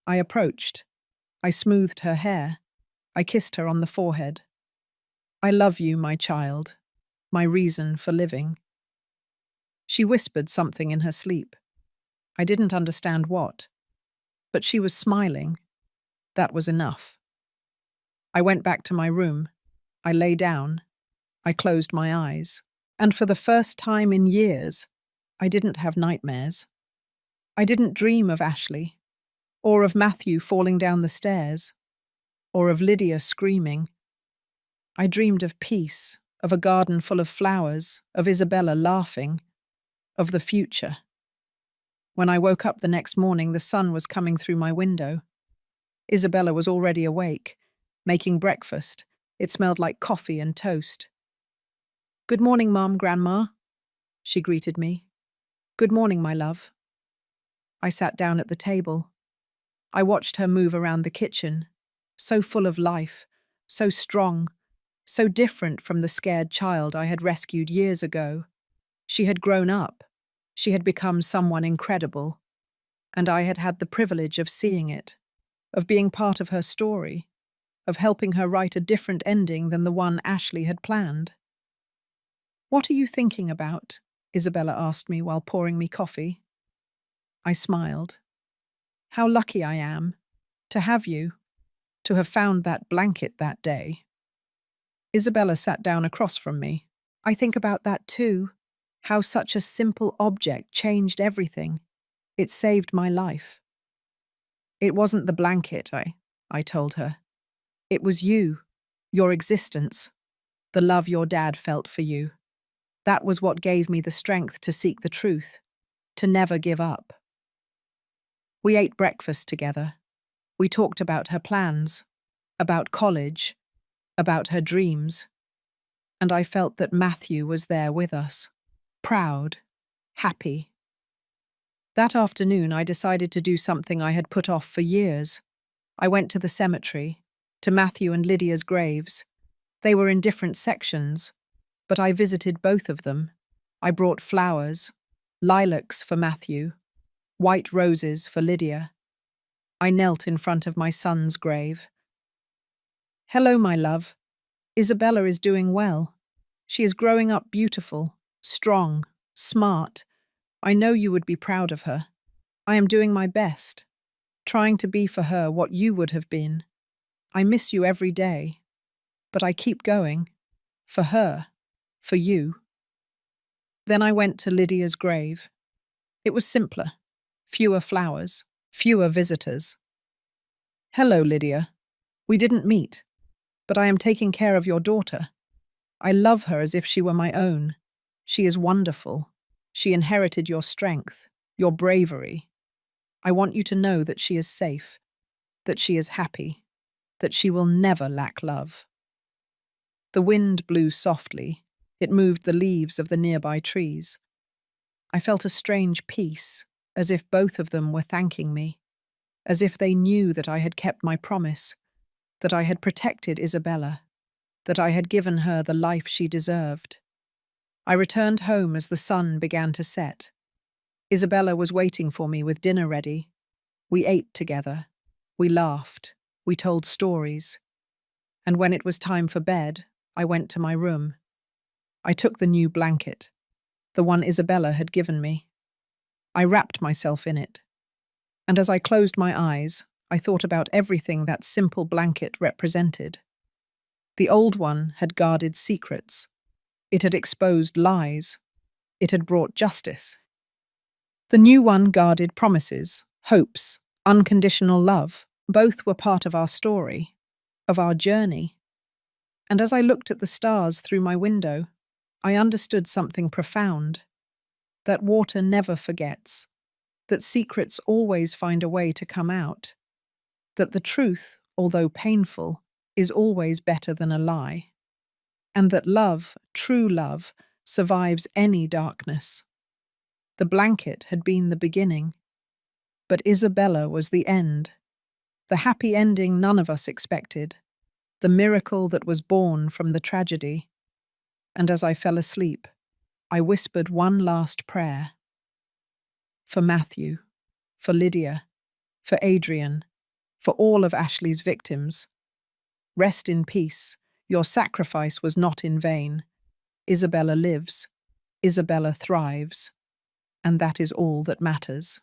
I approached. I smoothed her hair. I kissed her on the forehead. I love you, my child, my reason for living. She whispered something in her sleep. I didn't understand what, but she was smiling. That was enough. I went back to my room. I lay down. I closed my eyes. And for the first time in years, I didn't have nightmares. I didn't dream of Ashley, or of Matthew falling down the stairs, or of Lydia screaming. I dreamed of peace, of a garden full of flowers, of Isabella laughing, of the future. When I woke up the next morning, the sun was coming through my window. Isabella was already awake, making breakfast. It smelled like coffee and toast. Good morning, Mom, Grandma, she greeted me. Good morning, my love. I sat down at the table. I watched her move around the kitchen, so full of life, so strong, so different from the scared child I had rescued years ago. She had grown up. She had become someone incredible. And I had had the privilege of seeing it, of being part of her story, of helping her write a different ending than the one Ashley had planned. What are you thinking about? Isabella asked me while pouring me coffee. I smiled. How lucky I am to have you, to have found that blanket that day. Isabella sat down across from me. I think about that too, how such a simple object changed everything. It saved my life. It wasn't the blanket, I told her. It was you, your existence, the love your dad felt for you. That was what gave me the strength to seek the truth, to never give up. We ate breakfast together. We talked about her plans, about college, about her dreams. And I felt that Matthew was there with us, proud, happy. That afternoon, I decided to do something I had put off for years. I went to the cemetery, to Matthew and Lydia's graves. They were in different sections, but I visited both of them. I brought flowers, lilacs for Matthew, white roses for Lydia. I knelt in front of my son's grave. Hello, my love. Isabella is doing well. She is growing up beautiful, strong, smart, I know you would be proud of her. I am doing my best, trying to be for her what you would have been. I miss you every day, but I keep going. For her. For you. Then I went to Lydia's grave. It was simpler. Fewer flowers. Fewer visitors. Hello, Lydia. We didn't meet, but I am taking care of your daughter. I love her as if she were my own. She is wonderful. She inherited your strength, your bravery. I want you to know that she is safe, that she is happy, that she will never lack love. The wind blew softly. It moved the leaves of the nearby trees. I felt a strange peace, as if both of them were thanking me, as if they knew that I had kept my promise, that I had protected Isabella, that I had given her the life she deserved. I returned home as the sun began to set. Isabella was waiting for me with dinner ready. We ate together. We laughed. We told stories. And when it was time for bed, I went to my room. I took the new blanket, the one Isabella had given me. I wrapped myself in it. And as I closed my eyes, I thought about everything that simple blanket represented. The old one had guarded secrets. It had exposed lies. It had brought justice. The new one guarded promises, hopes, unconditional love. Both were part of our story, of our journey. And as I looked at the stars through my window, I understood something profound. That water never forgets. That secrets always find a way to come out. That the truth, although painful, is always better than a lie. And that love, true love, survives any darkness. The blanket had been the beginning, but Isabella was the end. The happy ending none of us expected, the miracle that was born from the tragedy. And as I fell asleep, I whispered one last prayer. For Matthew, for Lydia, for Adrian, for all of Ashley's victims. Rest in peace. Your sacrifice was not in vain. Isabella lives. Isabella thrives. And that is all that matters.